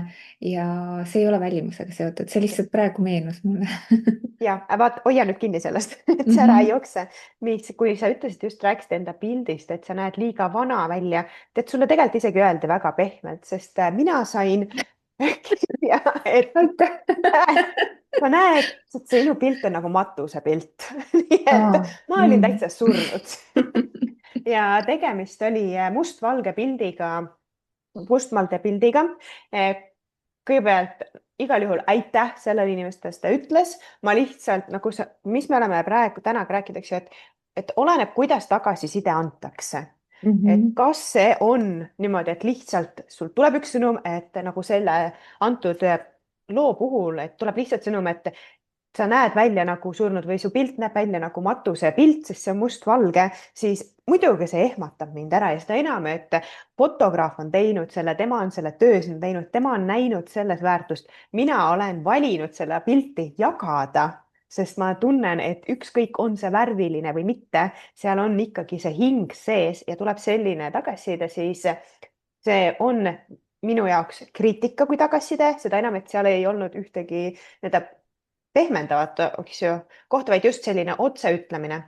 ja see ei ole välimusega seotud, see lihtsalt praegu meenus mulle. ja vaat, hoia nüüd kinni sellest, et see ära ei Mhm. jookse. mis, kui sa ütlesid, just rääkisid enda pildist, et sa näed liiga vana välja, tead, sulle tegelikult isegi öeldi väga pehmelt, sest mina sain kirja, et aitäh. sa näed, et sinu pilt on nagu matusepilt nii et Aa, ma olin mm. täitsa surnud ja tegemist oli mustvalge pildiga, mustvalge pildiga. kõigepealt igal juhul aitäh sellele inimestele, kes ta ütles, ma lihtsalt nagu sa, mis me oleme praegu täna rääkinud, eks ju, et oleneb, kuidas tagasiside antakse. et Mhm. kas see on niimoodi, et lihtsalt sul tuleb üks sõnum, et nagu selle antud loo puhul, et tuleb lihtsalt sõnum, et sa näed välja nagu surnud või su pilt näeb välja nagu matuse pilt, sest see on mustvalge, siis muidugi see ehmatab mind ära ja seda enam, et fotograaf on teinud selle, tema on selle töö siin teinud, tema on näinud selles väärtust. mina olen valinud selle pilti jagada, sest ma tunnen, et ükskõik, on see värviline või mitte, seal on ikkagi see hing sees ja tuleb selline tagasiside, siis see on minu jaoks kriitika kui tagasiside, seda enam, et seal ei olnud ühtegi nii-öelda pehmendavat, eks ju, kohta, vaid just selline otseütlemine.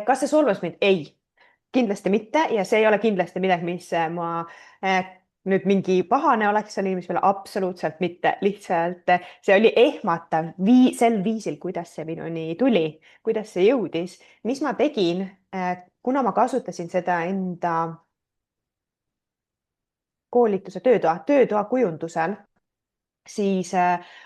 kas see solvas mind? ei, kindlasti mitte ja see ei ole kindlasti midagi, mis ma nüüd mingi pahane oleks seal inimesele, absoluutselt mitte, lihtsalt see oli ehmatav sel viisil, kuidas see minuni tuli, kuidas see jõudis, mis ma tegin, kuna ma kasutasin seda enda koolituse töötoa kujundusel, siis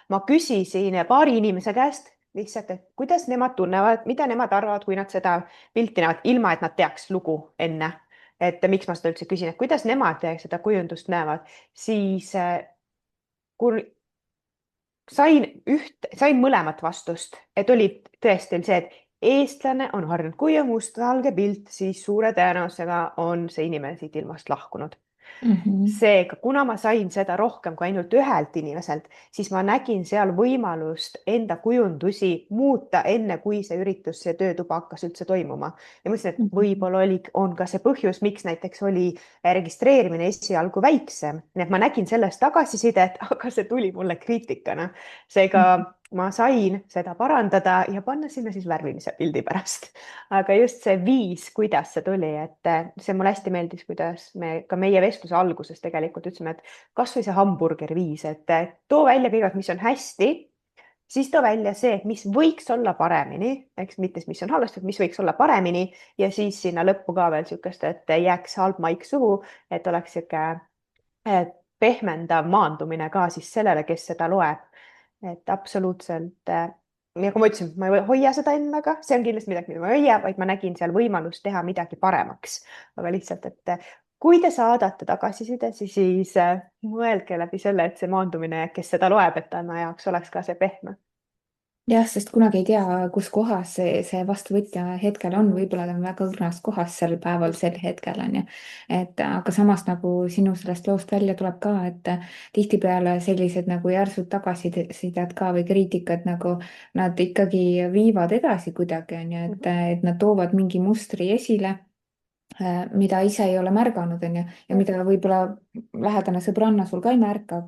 ma küsisin paari inimese käest lihtsalt, et kuidas nemad tunnevad, mida nemad arvavad, kui nad seda pilti näevad, ilma et nad teaks lugu enne. et miks ma seda üldse küsin, et kuidas nemad seda kujundust näevad, siis kui sain mõlemat vastust, et oli tõesti see, et eestlane on harjunud, kui on mustvalge pilt, siis suure tõenäosusega on see inimene siit ilmast lahkunud. Mhm. seega, kuna ma sain seda rohkem kui ainult ühelt inimeselt, siis ma nägin seal võimalust enda kujundusi muuta, enne kui see üritus, see töötuba hakkas üldse toimuma. ja mõtlesin, et Mhm. võib-olla on ka see põhjus, miks näiteks oli registreerimine esialgu väiksem, nii et ma nägin sellest tagasisidet, aga see tuli mulle kriitikana. seega ma sain seda parandada ja panna sinna siis värvilise pildi pärast. aga just see viis, kuidas see tuli, et see mulle hästi meeldis, kuidas me ka meie vestluse alguses tegelikult ütlesime, et kasvõi see hamburgeri viis, et too välja kõigepealt, mis on hästi siis too välja see, mis võiks olla paremini, eks mitte, mis on halvasti, mis võiks olla paremini ja siis sinna lõppu ka veel niisugust, et ei jääks halb maik suhu, et oleks niisugune pehmendav maandumine ka siis sellele, kes seda loeb. et absoluutselt, nagu ma ütlesin, ma ei hoia seda endaga, see on kindlasti midagi, mida ma ei hoia, vaid ma nägin seal võimalust teha midagi paremaks. aga lihtsalt, et kui te saadate tagasiside, siis mõelge läbi selle, et see maandumine, kes seda loeb, et tema jaoks oleks ka see pehme. jah, sest kunagi ei tea, kus kohas see vastuvõtja hetkel on, võib-olla ta on väga õrnas kohas sel päeval, sel hetkel on ju. et aga samas nagu sinu sellest loost välja tuleb ka, et tihtipeale sellised nagu järsud tagasisidet ka või kriitikad nagu nad ikkagi viivad edasi kuidagi on ju, et nad toovad mingi mustri esile mida ise ei ole märganud, on ju, ja mida võib-olla lähedane sõbranna sul ka ei märka,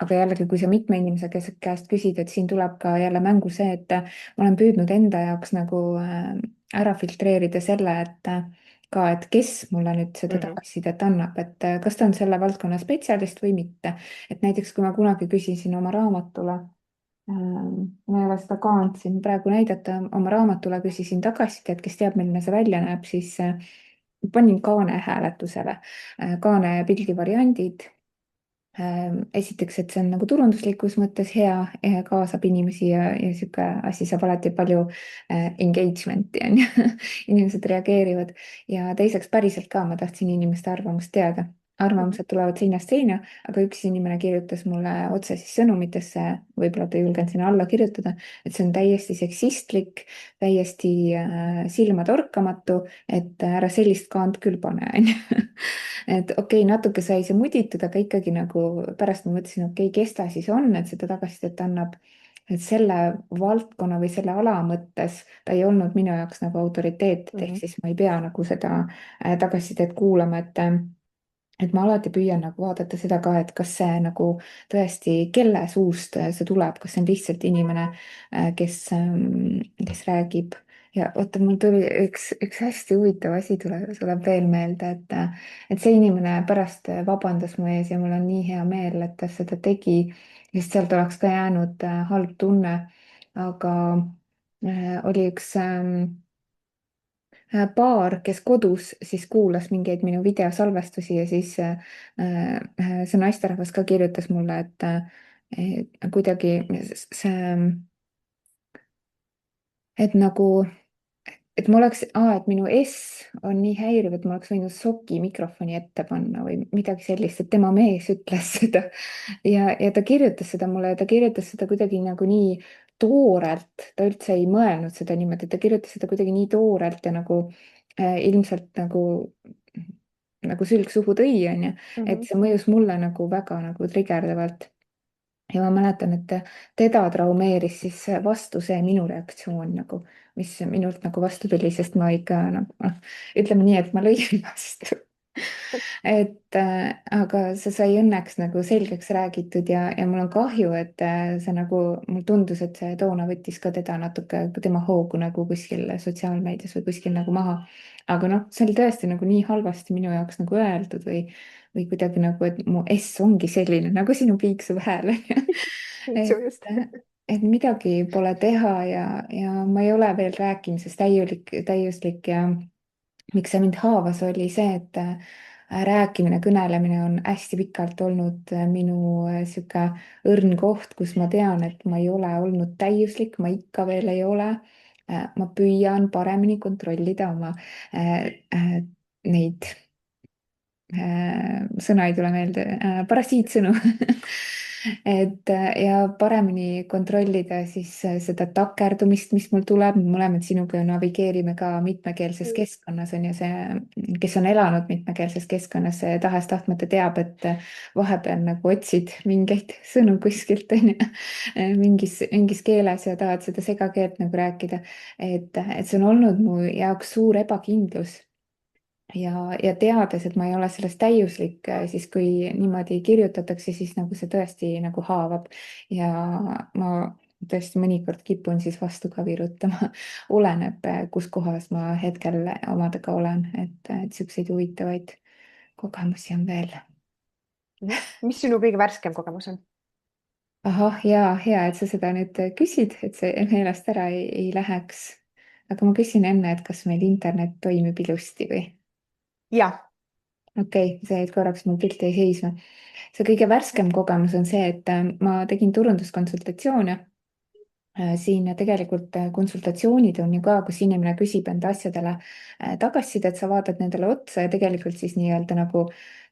aga jällegi, kui sa mitme inimese käest küsid, et siin tuleb ka jälle mängu see, et ma olen püüdnud enda jaoks nagu ära filtreerida selle, et ka, et kes mulle nüüd seda tagasisidet annab, et kas ta on selle valdkonna spetsialist või mitte. et näiteks, kui ma kunagi küsisin oma raamatule, ma ei ole seda kaant siin praegu näidata, oma raamatule küsisin tagasisidet, kes teab, milline see välja näeb, siis panin kaane hääletusele, kaane pildivariandid. Esiteks, et see on nagu turunduslikus mõttes hea, kaasab inimesi ja sihuke asi saab alati palju engagement'i on ju, inimesed reageerivad ja teiseks päriselt ka ma tahtsin inimeste arvamust teada. arvamused tulevad seinast seina, aga üks inimene kirjutas mulle otse siis sõnumitesse, võib-olla ta ei julgenud sinna alla kirjutada, et see on täiesti seksistlik, täiesti silmatorkamatu, et ära sellist kaant küll pane, onju. et okei, natuke sai see muditud, aga ikkagi nagu pärast ma mõtlesin, okei, kes ta siis on, et seda tagasisidet annab. et selle valdkonna või selle ala mõttes ta ei olnud minu jaoks nagu autoriteet, et ehk siis ma ei pea nagu seda tagasisidet kuulama, et ma alati püüan nagu vaadata seda ka, et kas see nagu tõesti, kelle suust see tuleb, kas see on lihtsalt inimene, kes räägib. ja oota, mul tuli üks hästi huvitav asi tuleb veel meelde, et see inimene pärast vabandas mu ees ja mul on nii hea meel, et ta seda tegi, sest sealt oleks ka jäänud halb tunne. aga oli üks paar, kes kodus siis kuulas mingeid minu videosalvestusi ja siis see naisterahvas ka kirjutas mulle, et kuidagi see, et nagu, et ma oleks, et minu S on nii häiriv, et ma oleks võinud soki mikrofoni ette panna või midagi sellist, et tema mees ütles seda. ja ta kirjutas seda mulle ja ta kirjutas seda kuidagi nagu nii toorelt, ta üldse ei mõelnud seda niimoodi, ta kirjutas seda kuidagi nii toorelt ja nagu ilmselt nagu sülg suhu tõi, onju. et see mõjus mulle nagu väga nagu trigerdavalt. ja ma mäletan, et teda traumeeris siis vastu see minu reaktsioon nagu, mis minult nagu vastu tuli, sest ma ikka nagu ütleme nii, et ma lõin vastu. aga see sai õnneks nagu selgeks räägitud ja mul on kahju, et see nagu, mul tundus, et see toona võttis ka teda natuke, tema hoogu nagu kuskil sotsiaalmeedias või kuskil nagu maha. aga noh, see oli tõesti nagu nii halvasti minu jaoks nagu öeldud või kuidagi nagu, et mu S ongi selline nagu sinu piiksuv hääl Su just. et midagi pole teha ja ma ei ole veel rääkimises täiuslik ja miks see mind haavas, oli see, et rääkimine, kõnelemine on hästi pikalt olnud minu sihuke õrn koht, kus ma tean, et ma ei ole olnud täiuslik, ma ikka veel ei ole. ma püüan paremini kontrollida oma neid sõna ei tule meelde, parasiitsõnu ja paremini kontrollida siis seda takerdumist, mis mul tuleb, me mõlemad sinuga ju navigeerime ka mitmekeelses keskkonnas on ju see, kes on elanud mitmekeelses keskkonnas, see tahes-tahtmata teab, et vahepeal nagu otsid mingeid sõnu kuskilt on ju, mingis keeles ja tahad seda segakeelt nagu rääkida, et see on olnud mu jaoks suur ebakindlus ja teades, et ma ei ole selles täiuslik, siis kui niimoodi kirjutatakse, siis nagu see tõesti nagu haavab ja ma tõesti mõnikord kipun siis vastu ka virutama. oleneb, kus kohas ma hetkel omadega olen, et siukseid huvitavaid kogemusi on veel. mis sinu kõige värskem kogemus on? ahah, jaa, hea, et sa seda nüüd küsid, et see meelest ära ei läheks. aga ma küsin enne, et kas meil internet toimib ilusti või? jah. okei, sa jäid korraks mul pilti seisma. see kõige värskem kogemus on see, et ma tegin turunduskonsultatsioone. Siin tegelikult konsultatsioonid on ju ka, kus inimene küsib enda asjadele tagasisidet, sa vaatad nendele otsa ja tegelikult siis nii-öelda nagu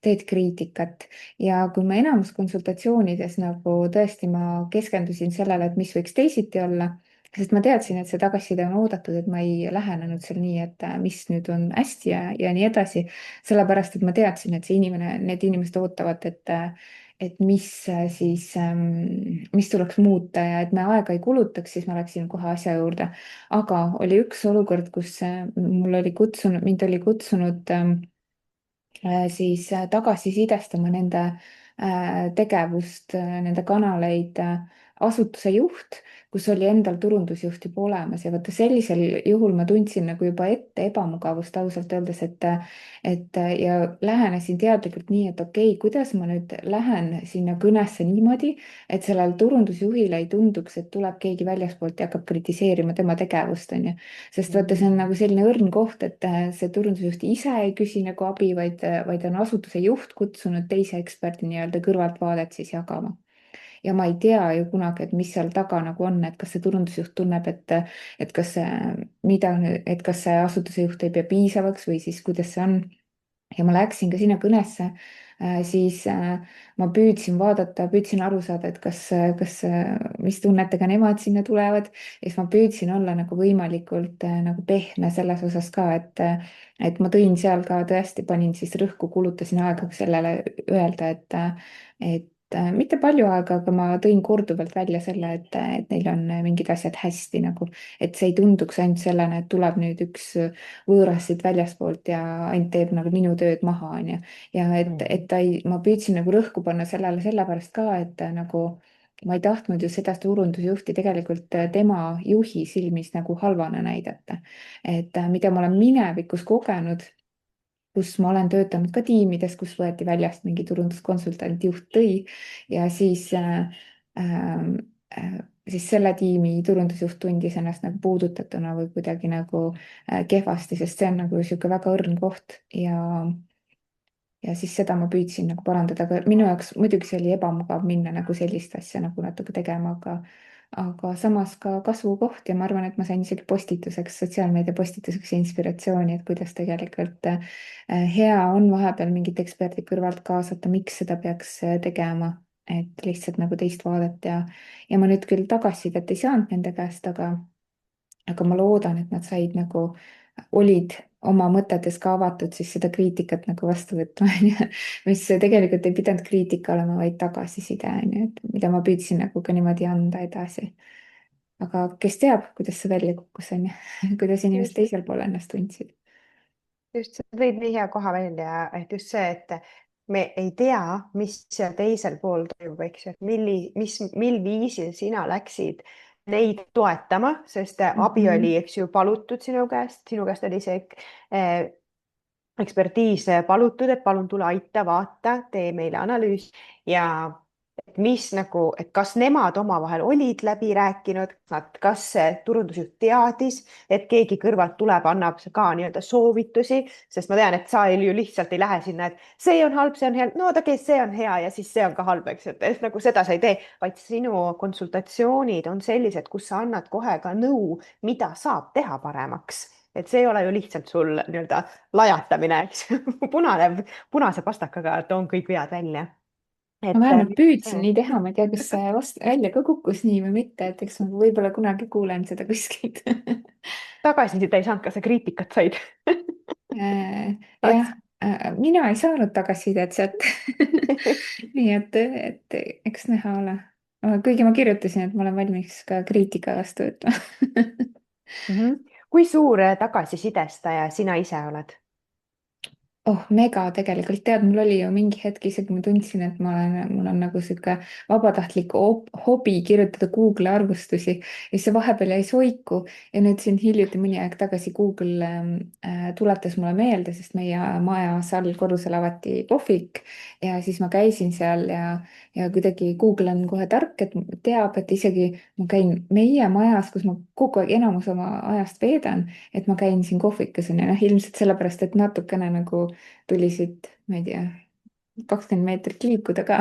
teed kriitikat. ja kui ma enamus konsultatsioonides nagu tõesti ma keskendusin sellele, et mis võiks teisiti olla, sest ma teadsin, et see tagasiside on oodatud, et ma ei lähenenud seal nii, et mis nüüd on hästi ja nii edasi. sellepärast, et ma teadsin, et see inimene, need inimesed ootavad, et mis siis, mis tuleks muuta ja et me aega ei kulutaks, siis ma läksin kohe asja juurde. aga oli üks olukord, kus mind oli kutsunud siis tagasisidestama nende tegevust, nende kanaleid asutuse juht, kus oli endal turundusjuht juba olemas ja vaata sellisel juhul ma tundsin nagu juba ette ebamugavust ausalt öeldes, et ja lähenesin teadlikult nii, et okei, kuidas ma nüüd lähen sinna kõnesse niimoodi, et sellel turundusjuhile ei tunduks, et tuleb keegi väljaspoolt ja hakkab kritiseerima tema tegevust, onju. sest vaata, see on nagu selline õrn koht, et see turundusjuht ise ei küsi nagu abi, vaid on asutuse juht kutsunud teise eksperdi nii-öelda kõrvaltvaadet siis jagama. ja ma ei tea ju kunagi, et mis seal taga nagu on, et kas see turundusjuht tunneb, et kas see, et kas see asutuse juht ei pea piisavaks või siis kuidas see on. ja ma läksin ka sinna kõnesse, siis ma püüdsin vaadata, püüdsin aru saada, et mis tunnetega nemad sinna tulevad. ja siis ma püüdsin olla nagu võimalikult nagu pehme selles osas ka, et ma tõin seal ka tõesti, panin siis rõhku, kulutasin aega ka sellele öelda, et mitte palju aega, aga ma tõin korduvalt välja selle, et neil on mingid asjad hästi nagu, et see ei tunduks ainult sellena, et tuleb nüüd üks võõras siit väljaspoolt ja ainult teeb nagu minu tööd maha, onju. ja et ta ei, ma püüdsin nagu rõhku panna sellele sellepärast ka, et nagu ma ei tahtnud ju seda turundusjuhti tegelikult tema juhi silmis nagu halvana näidata. et mida ma olen minevikus kogenud, kus ma olen töötanud ka tiimides, kus võeti väljast mingi turunduskonsultant, juht tõi ja äh, siis selle tiimi turundusjuht tundis ennast nagu puudutatuna või kuidagi nagu kehvasti, sest see on nagu niisugune väga õrn koht ja siis seda ma püüdsin nagu parandada, aga minu jaoks muidugi see oli ebamugav minna nagu sellist asja nagu natuke tegema, aga samas ka kasvukoht ja ma arvan, et ma sain isegi postituseks, sotsiaalmeedia postituseks inspiratsiooni, et kuidas tegelikult hea on vahepeal mingit eksperti kõrvalt kaasata, miks seda peaks tegema, et lihtsalt nagu teist vaadet ja ma nüüd küll tagasisidet ei saanud nende käest, aga ma loodan, et nad said nagu, olid oma mõtetes ka avatud siis seda kriitikat nagu vastu võtma, onju. mis tegelikult ei pidanud kriitika olema, vaid tagasiside, onju, et mida ma püüdsin nagu ka niimoodi anda edasi. aga kes teab, kuidas see välja kukkus, onju, kuidas inimesed just, teisel pool ennast tundsid. just sa tõid nii hea koha välja, et just see, et me ei tea, mis seal teisel pool toimub, eks ju, et mil viisil sina läksid neid toetama, sest abi Mhm. oli, eks ju, palutud sinu käest oli see ekspertiis palutud, et palun tule aita, vaata, tee meile analüüs ja et mis nagu, et kas nemad omavahel olid läbi rääkinud, kas see turundusjuht teadis, et keegi kõrvalt tuleb, annab ka nii-öelda soovitusi, sest ma tean, et sa ju lihtsalt ei lähe sinna, et see on halb, see on hea, no okei, see on hea ja siis see on ka halb, eks ju, et nagu seda sa ei tee, vaid sinu konsultatsioonid on sellised, kus sa annad kohe ka nõu, mida saab teha paremaks. Et see ei ole ju lihtsalt sul nii-öelda lajatamine, eks ju. Punase pastakaga toon kõik vead välja. ma Et vähemalt püüdsin see. nii teha, ma ei tea, kas see välja ka kukkus nii või mitte, et eks ma võib-olla kunagi kuulen seda kuskilt. Tagasisidet ei saanud, kas sa kriitikat said? Jah, mina ei saanud tagasisidet sealt. nii et eks näha ole. kuigi ma kirjutasin, et ma olen valmis ka kriitika vastu võtma. Kui suur tagasisidestaja sina ise oled? Oh, mega tegelikult, tead, mul oli ju mingi hetk isegi ma tundsin, et mul on nagu sihuke vabatahtlik hobi kirjutada Google arvustusi ja see vahepeal jäi soiku ja nüüd siin hiljuti mõni aeg tagasi Google tuletas mulle meelde, sest meie majas allkorrusel avati kohvik ja siis ma käisin seal ja kuidagi Google on kohe tark, et teab, et isegi ma käin meie majas, kus ma kogu aeg enamus oma ajast veedan, et ma käin siin kohvikus on ju, noh ilmselt sellepärast, et natukene nagu tuli siit, ma ei tea, 20 meetrit liikuda ka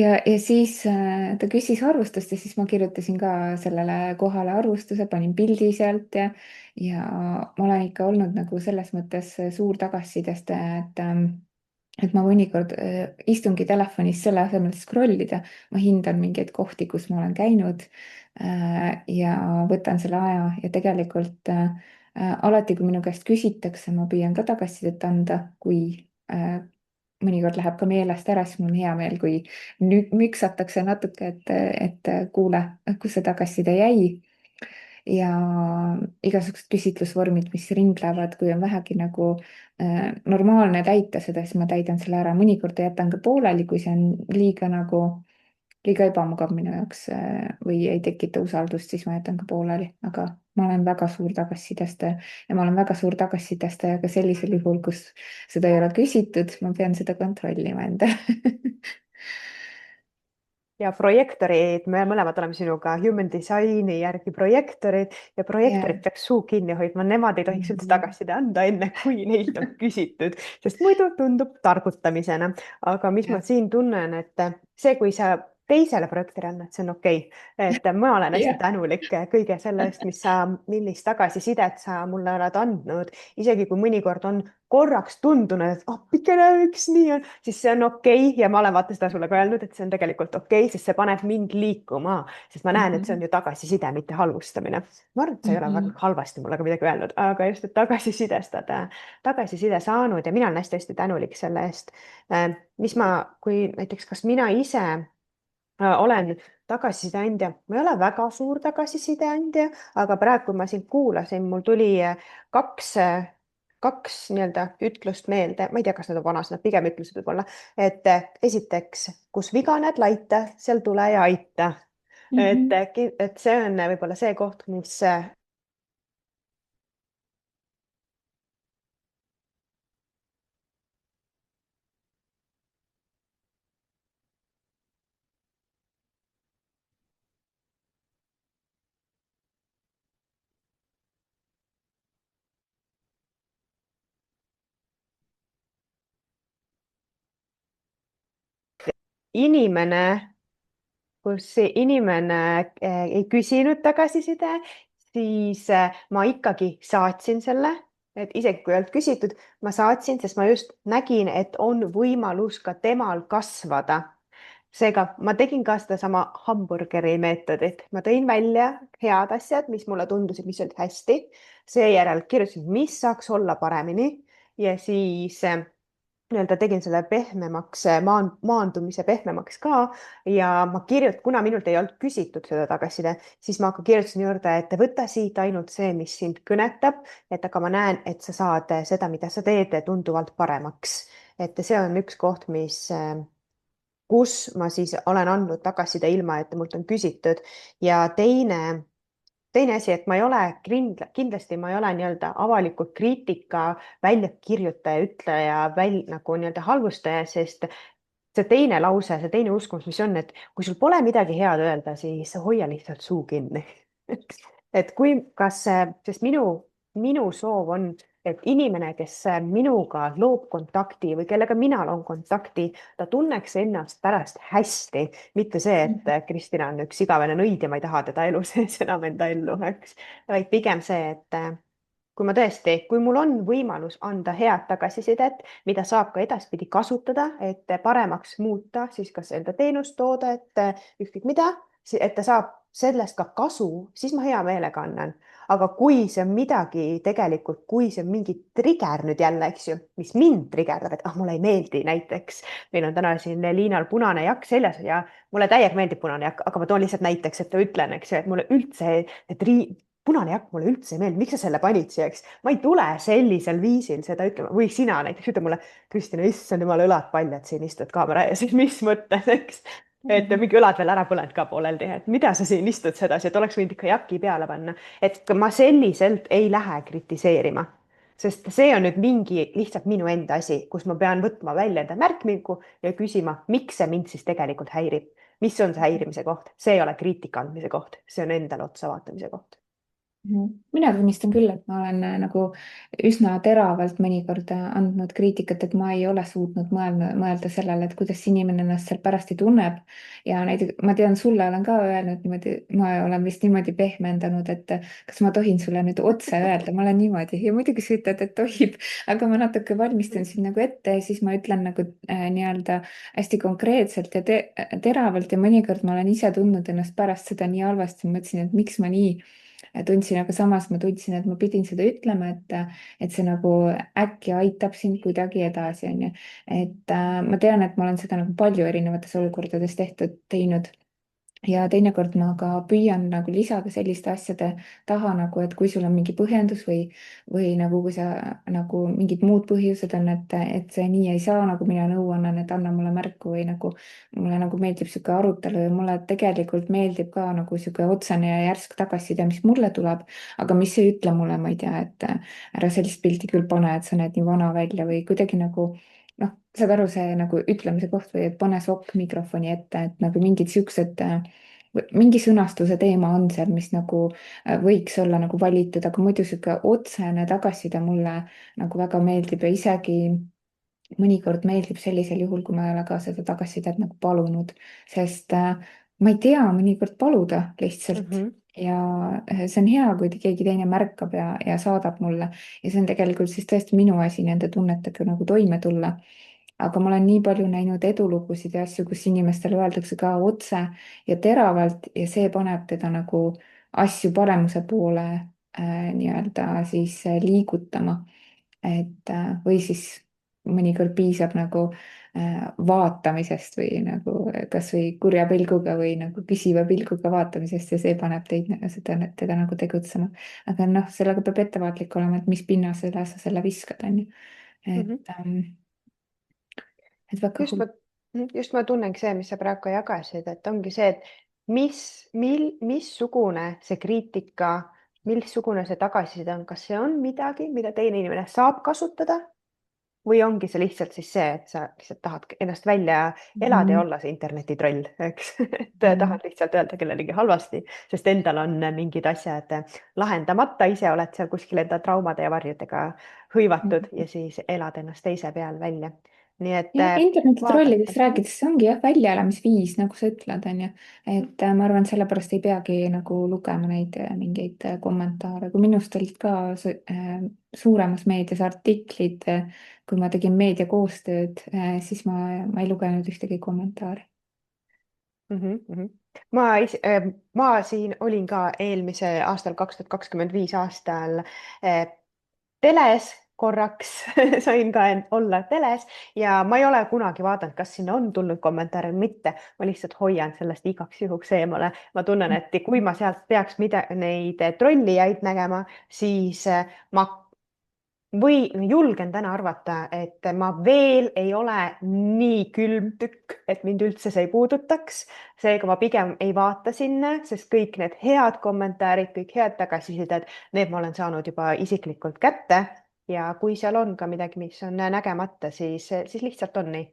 ja siis ta küsis arvustust ja siis ma kirjutasin ka sellele kohale arvustuse, panin pildi sealt ja ma olen ikka olnud nagu selles mõttes suur tagasisidest, et ma mõnikord istungi telefonis selle asemel scroll ida, ma hindan mingeid kohti, kus ma olen käinud ja võtan selle aja ja tegelikult alati, kui minu käest küsitakse, ma püüan ka tagasisidet anda, kui mõnikord läheb ka meelest ära, siis mul on hea meel, kui nüüd müksatakse natuke, et kuule, kus see tagasiside jäi ja igasugused küsitlusvormid, mis ringlevad, kui on vähegi nagu normaalne täita seda, siis ma täidan selle ära, mõnikord jätan ka pooleli, kui see on liiga ebamugav minu jaoks või ei tekita usaldust, siis ma jätan ka pooleli, aga ma olen väga suur tagasisidestaja ja ma olen väga suur tagasisidestaja ka sellisel juhul, kus seda ei ole küsitud, ma pean seda kontrollima endale ja projektorid, me mõlemad oleme sinuga human design'i järgi projektorid ja projektorid ja peaks suu kinni hoidma, nemad ei tohiks üldse tagasiside anda, enne kui neilt on küsitud, sest muidu tundub targutamisena. aga mis ma siin tunnen, et see, kui sa teisele projektile annad, see on okei. et ma olen hästi ja tänulik kõige selle eest, millist tagasisidet sa mulle oled andnud, isegi kui mõnikord on korraks tundunud, et appikene, miks nii on, siis see on okei ja ma olen vaata seda sulle ka öelnud, et see on tegelikult okei, sest see paneb mind liikuma, sest ma näen, et see on ju tagasiside, mitte halvustamine. ma arvan, et sa ei ole väga halvasti mulle ka midagi öelnud, aga just, et tagasiside saanud ja mina olen hästi-hästi tänulik selle eest. mis ma, kui näiteks, kas mina ise olen tagasiside andja, ma ei ole väga suur tagasiside andja, aga praegu, kui ma sind kuulasin, mul tuli kaks, kaks nii-öelda ütlust meelde, ma ei tea, kas need on vanasõnad, pigem ütlused võib-olla, et esiteks, kus viga näed laita, seal tule ja aita. et see on võib-olla see koht, mis inimene kus see inimene ei küsinud tagasiside, siis ma ikkagi saatsin selle, et isegi kui ei olnud küsitud, ma saatsin, sest ma just nägin, et on võimalus ka temal kasvada. seega ma tegin ka sedasama hamburgeri meetodit, ma tõin välja head asjad, mis mulle tundusid, mis olid hästi. seejärel kirjutasin, mis saaks olla paremini ja siis nii-öelda tegin selle pehmemaks, maandumise pehmemaks ka ja kuna minult ei olnud küsitud seda tagasiside, siis ma ka kirjutasin juurde, et võta siit ainult see, mis sind kõnetab, et aga ma näen, et sa saad seda, mida sa teed, tunduvalt paremaks. et see on üks koht, kus ma siis olen andnud tagasiside ilma, et mult on küsitud ja teine asi, et ma ei ole kindlasti ma ei ole nii-öelda avalikult kriitika väljakirjutaja, ütleja, nagu nii-öelda halvustaja, sest see teine lause, see teine uskumus, mis on, et kui sul pole midagi head öelda, siis hoia lihtsalt suu kinni. et kui, sest minu soov on, et inimene, kes minuga loob kontakti või kellega mina loon kontakti, ta tunneks ennast pärast hästi, mitte see, et Kristina on üks igavene nõid ja ma ei taha teda elu sees enam enda ellu, eks, vaid pigem see, et kui ma tõesti, kui mul on võimalus anda head tagasisidet, mida saab ka edaspidi kasutada, et paremaks muuta siis kas enda teenust, toodet, ükskõik mida, et ta saab sellest ka kasu, siis ma hea meelega annan. aga kui see on midagi tegelikult, kui see on mingi trigger nüüd jälle, eks ju, mis mind trigerdab, et mulle ei meeldi näiteks, meil on täna siin Liinal punane jakk seljas ja mulle täiega meeldib punane jakk, aga ma toon lihtsalt näiteks, et ütlen, eks ju, et mulle üldse need punane jakk mulle üldse ei meeldi, miks sa selle panid siia, eks. ma ei tule sellisel viisil seda ütlema või sina näiteks ütle mulle, Kristina, issand jumal, õlad paljad siin istud kaamera ees, mis mõttes, eks. et Mhm. mingi õlad veel ära põlenud ka pooleldi, et mida sa siin istud sedasi, et oleks võinud ikka jaki peale panna. et ma selliselt ei lähe kritiseerima, sest see on nüüd mingi lihtsalt minu enda asi, kus ma pean võtma välja enda märkmingu ja küsima, miks see mind siis tegelikult häirib, mis on see häirimise koht, see ei ole kriitika andmise koht, see on endale otsa vaatamise koht. Mina tunnistan küll, et ma olen nagu üsna teravalt mõnikord andnud kriitikat, et ma ei ole suutnud mõelda sellele, et kuidas inimene ennast seal pärasti tunneb. Ja näiteks ma tean, sulle olen ka öelnud niimoodi, ma olen vist niimoodi pehmendanud, et kas ma tohin sulle nüüd otse öelda, ma olen niimoodi ja muidugi sa ütled, et tohib, aga ma natuke valmistan sind nagu ette ja siis ma ütlen nagu nii-öelda hästi konkreetselt ja teravalt ja mõnikord ma olen ise tundnud ennast pärast seda nii halvasti, mõtlesin, et miks ma nii tundsin, aga samas ma tundsin, et ma pidin seda ütlema, et see nagu äkki aitab sind kuidagi edasi, onju. et ma tean, et ma olen seda nagu palju erinevates olukordades teinud ja teinekord ma ka püüan nagu lisada selliste asjade taha nagu, et kui sul on mingi põhjendus või nagu kui sa nagu mingid muud põhjused on, et see nii ei saa, nagu mina nõu annan, et anna mulle märku või nagu mulle nagu meeldib sihuke arutelu ja mulle tegelikult meeldib ka nagu sihuke otsene ja järsk tagasiside, mis mulle tuleb, aga mis ei ütle mulle, ma ei tea, et ära sellist pilti küll pane, et sa näed nii vana välja või kuidagi nagu noh, saad aru, see nagu ütlemise koht või et pane sokk mikrofoni ette, et nagu mingid siuksed, mingi sõnastuse teema on seal, mis nagu võiks olla nagu valitud, aga muidu sihuke otsene tagasiside mulle nagu väga meeldib ja isegi mõnikord meeldib sellisel juhul, kui ma ei ole ka seda tagasisidet nagu palunud, sest ma ei tea mõnikord paluda lihtsalt Mhm. ja see on hea, kui keegi teine märkab ja saadab mulle ja see on tegelikult siis tõesti minu asi nende tunnetega nagu toime tulla. aga ma olen nii palju näinud edulugusid ja asju, kus inimestele öeldakse ka otse ja teravalt ja see paneb teda nagu asju paremuse poole nii-öelda siis liigutama. Või siis mõnikord piisab nagu vaatamisest või nagu kasvõi kurja pilguga või nagu küsiva pilguga vaatamisest ja see paneb teda nagu tegutsema. aga noh, sellega peab ettevaatlik olema, et mis pinnasele sa selle viskad, on ju. et Mhm. ähm, et väga just hull. ma, just ma tunnengi see, mis sa praegu jagasid, et ongi see, et missugune see kriitika, missugune see tagasiside on, kas see on midagi, mida teine inimene saab kasutada või ongi see lihtsalt siis see, et sa lihtsalt tahad ennast välja elada ja Mhm. olla see internetitroll, eks, et Mhm. tahad lihtsalt öelda kellelegi halvasti, sest endal on mingid asjad lahendamata, ise oled seal kuskil enda traumade ja varjudega hõivatud ja siis elad ennast teise peal välja. nii et ja vaadata. internetitrollidest rääkides, see ongi jah, väljaelamisviis, nagu sa ütled, on ju. et ma arvan, et sellepärast ei peagi nagu lugema neid mingeid kommentaare, kui minust olid ka suuremas meedias artiklid, kui ma tegin meediakoostööd, siis ma ei lugenud ühtegi kommentaari. Mhm, mhm. Ma siin olin ka eelmise aastal 2025 aastal teles korraks sain ka olla teles ja ma ei ole kunagi vaadanud, kas sinna on tulnud kommentaare või mitte. ma lihtsalt hoian sellest igaks juhuks eemale. ma tunnen, et kui ma sealt peaks neid trollijaid nägema, siis ma või julgen täna arvata, et ma veel ei ole nii külm tükk, et mind üldse see ei puudutaks. seega ma pigem ei vaata sinna, sest kõik need head kommentaarid, kõik head tagasisided, need ma olen saanud juba isiklikult kätte. ja kui seal on ka midagi, mis on nägemata, siis lihtsalt on nii.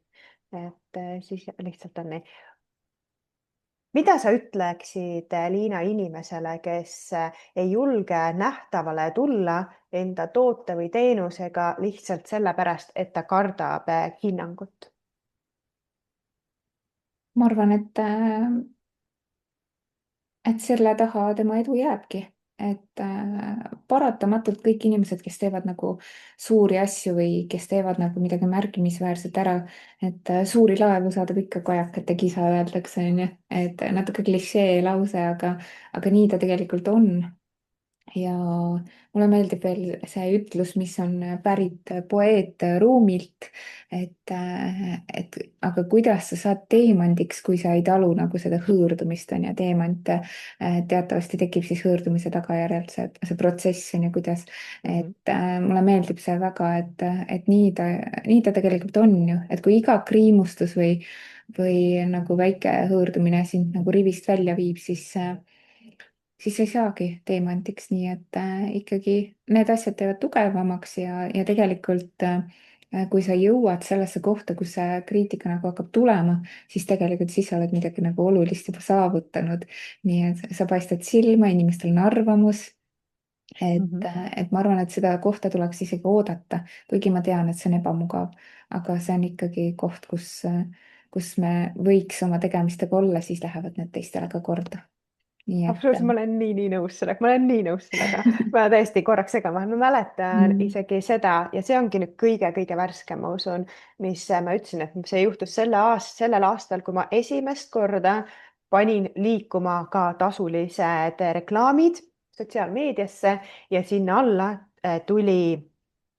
et siis lihtsalt on nii. mida sa ütleksid, Liina, inimesele, kes ei julge nähtavale tulla enda toote või teenusega lihtsalt sellepärast, et ta kardab hinnangut? ma arvan, et selle taha tema edu jääbki, et paratamatult kõik inimesed, kes teevad nagu suuri asju või kes teevad nagu midagi märkimisväärset ära, et suuri laevu saadab ikka kajakate kisa, öeldakse, onju, et natuke klišee lause, aga nii ta tegelikult on. ja mulle meeldib veel see ütlus, mis on pärit poeet Ruumilt, et aga kuidas sa saad teemandiks, kui sa ei talu nagu seda hõõrdumist on ja teemant teatavasti tekib siis hõõrdumise tagajärjel see protsess on ju, kuidas, Mhm. mulle meeldib see väga, et nii ta tegelikult on ju, et kui iga kriimustus või nagu väike hõõrdumine sind nagu rivist välja viib, siis ei saagi teemantiks, nii et ikkagi need asjad teevad tugevamaks ja tegelikult kui sa jõuad sellesse kohta, kus see kriitika nagu hakkab tulema, siis tegelikult siis sa oled midagi nagu olulist juba saavutanud. nii et sa paistad silma, inimestel on arvamus, Mhm. et ma arvan, et seda kohta tuleks isegi oodata, kuigi ma tean, et see on ebamugav, aga see on ikkagi koht, kus me võiks oma tegemistega olla, siis lähevad need teistele ka korda. nii et absoluutselt, ma olen nii nõus sellega, ma olen nii nõus sellega. Ma tõesti korraks segan vahel, ma mäletan mm, isegi seda ja see ongi nüüd kõige-kõige värskem, ma usun, mis ma ütlesin, et see juhtus sellel aastal, kui ma esimest korda panin liikuma ka tasulised reklaamid sotsiaalmeediasse ja sinna alla tuli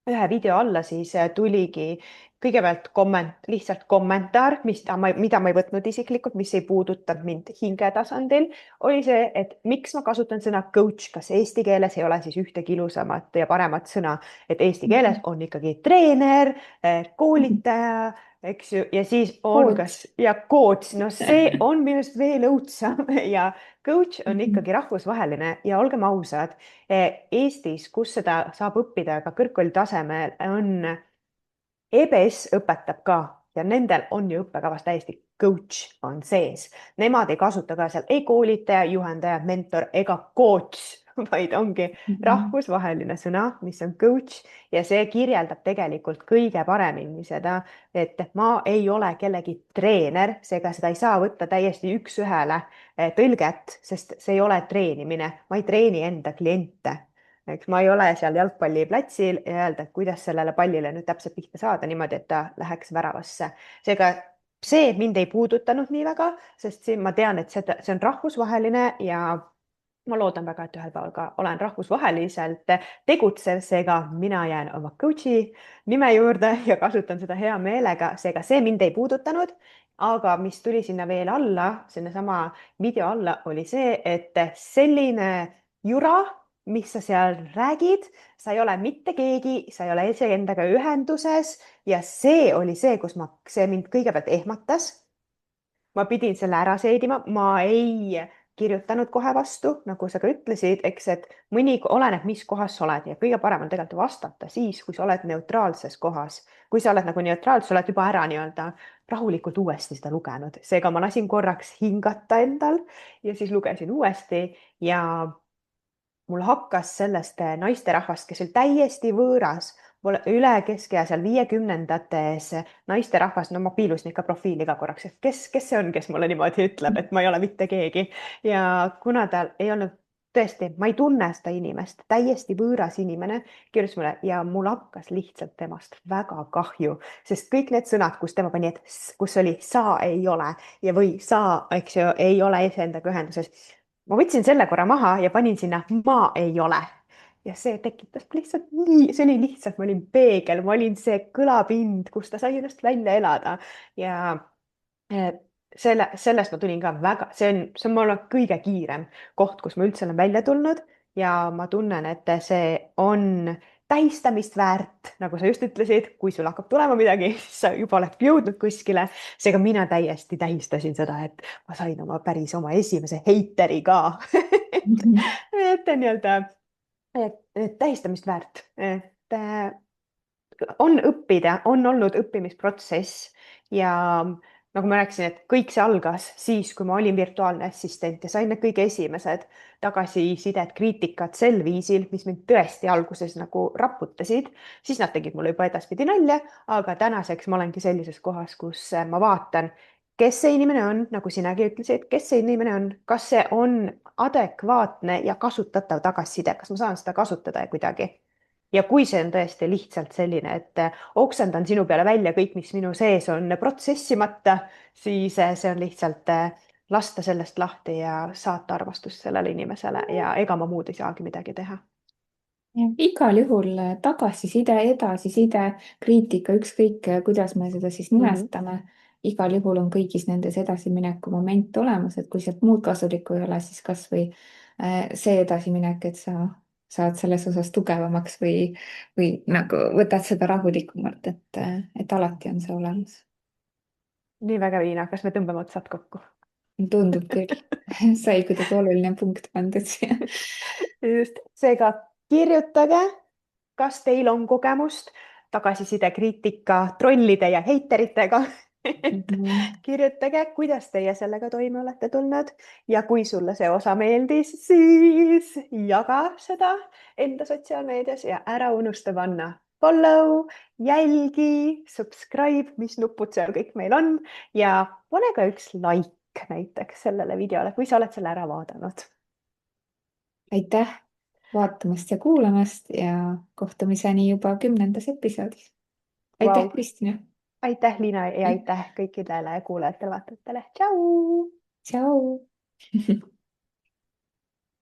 ühe video alla siis tuligi kõigepealt lihtsalt kommentaar, mida ma ei võtnud isiklikult, mis ei puudutanud mind hinge tasandil, oli see, et miks ma kasutan sõna coach, kas eesti keeles ei ole siis ühtegi ilusamat ja paremat sõna, et eesti keeles on ikkagi treener, koolitaja, eks ju, ja siis on Coach. kas ja coach, no see on minu arust veel õudsam ja coach on Mhm. ikkagi rahvusvaheline ja olgem ausad, Eestis, kus seda saab õppida ka kõrgkooli tasemel, on EBS õpetab ka ja nendel on ju õppekavas täiesti coach on sees. Nemad ei kasuta ka seal ei koolitaja, juhendaja, mentor ega coach, vaid ongi Mhm. rahvusvaheline sõna, mis on coach ja see kirjeldab tegelikult kõige paremini seda, et ma ei ole kellegi treener, seega seda ei saa võtta täiesti üks-ühele tõlget, sest see ei ole treenimine, ma ei treeni enda kliente, eks ma ei ole seal jalgpalliplatsil ja öelda, et kuidas sellele pallile nüüd täpselt pihta saada niimoodi, et ta läheks väravasse. seega see mind ei puudutanud nii väga, sest siin ma tean, et see on rahvusvaheline ja ma loodan väga, et ühel päeval ka olen rahvusvaheliselt tegutsev, seega mina jään oma coach'i nime juurde ja kasutan seda hea meelega, seega see mind ei puudutanud. aga mis tuli sinna veel alla, sinnasama video alla, oli see, et selline jura, mis sa seal räägid, sa ei ole mitte keegi, sa ei ole iseendaga ühenduses ja see oli see, see mind kõigepealt ehmatas. Ma pidin selle ära seedima, ma ei kirjutanud kohe vastu, nagu sa ka ütlesid, eks, et oleneb, mis kohas sa oled ja kõige parem on tegelikult vastata siis, kui sa oled neutraalses kohas. kui sa oled nagu neutraalne, sa oled juba ära nii-öelda rahulikult uuesti seda lugenud, seega ma lasin korraks hingata endal ja siis lugesin uuesti ja mul hakkas sellest naisterahvast, kes oli täiesti võõras, üle keskea seal 50-ndates naisterahvas, no ma piilusin ikka profiili ka korraks, et kes see on, kes mulle niimoodi ütleb, et ma ei ole mitte keegi. ja kuna tal ei olnud tõesti, ma ei tunne seda inimest, täiesti võõras inimene, kirjutas mulle ja mul hakkas lihtsalt temast väga kahju, sest kõik need sõnad, kus tema pani, et kus oli sa ei ole ja või sa, eks ju, ei ole iseendaga ühenduses, ma võtsin selle korra maha ja panin sinna ma ei ole. ja see tekitas lihtsalt nii, see oli lihtsalt, ma olin peegel, ma olin see kõlapind, kus ta sai ennast välja elada ja eh, sellest ma tulin ka väga, see on mul kõige kiirem koht, kus ma üldse olen välja tulnud ja ma tunnen, et see on tähistamist väärt, nagu sa just ütlesid, kui sul hakkab tulema midagi, siis sa juba oled jõudnud kuskile. seega mina täiesti tähistasin seda, et ma sain oma esimese heiteri ka Mhm. et nii-öelda tähistamist väärt, et on õppida, on olnud õppimisprotsess ja nagu ma rääkisin, et kõik see algas siis, kui ma olin virtuaalne assistent ja sain need kõige esimesed tagasisidet, kriitikat sel viisil, mis mind tõesti alguses nagu raputasid, siis nad tegid mulle juba edaspidi nalja, aga tänaseks ma olengi sellises kohas, kus ma vaatan, kes see inimene on, nagu sinagi ütlesid, kes see inimene on, kas see on adekvaatne ja kasutatav tagasiside, kas ma saan seda kasutada kuidagi ja kui see on tõesti lihtsalt selline, et oksendan sinu peale välja kõik, mis minu sees on protsessimata, siis see on lihtsalt lasta sellest lahti ja saata armastust sellele inimesele ja ega ma muud ei saagi midagi teha. Igal juhul tagasiside, edasiside, kriitika, ükskõik kuidas me seda siis Mhm. nimestame, igal juhul on kõigis nendes edasimineku moment olemas, et kui sealt muud kasulikku ei ole, siis kasvõi see edasiminek, et sa saad selles osas tugevamaks või nagu võtad seda rahulikumalt, et alati on see olemas. nii väga, Liina, kas me tõmbame otsad kokku? Tundub küll. Sai kuidagi oluline punkt pandud siia. just, seega kirjutage, kas teil on kogemust tagasiside, kriitika, trollide ja heiteritega. et Mhm. kirjutage, kuidas teie sellega toime olete tulnud ja kui sulle see osa meeldis, siis jaga seda enda sotsiaalmeedias ja ära unusta panna follow, jälgi, subscribe, mis nupud seal kõik meil on ja pane ka üks like näiteks sellele videole, kui sa oled selle ära vaadanud. Aitäh vaatamast ja kuulamast ja kohtumiseni juba 10. episoodis. aitäh, Vau, Kristina. aitäh, Liina ja aitäh kõikidele kuulajatele-vaatajatele. Tšau. Tšau.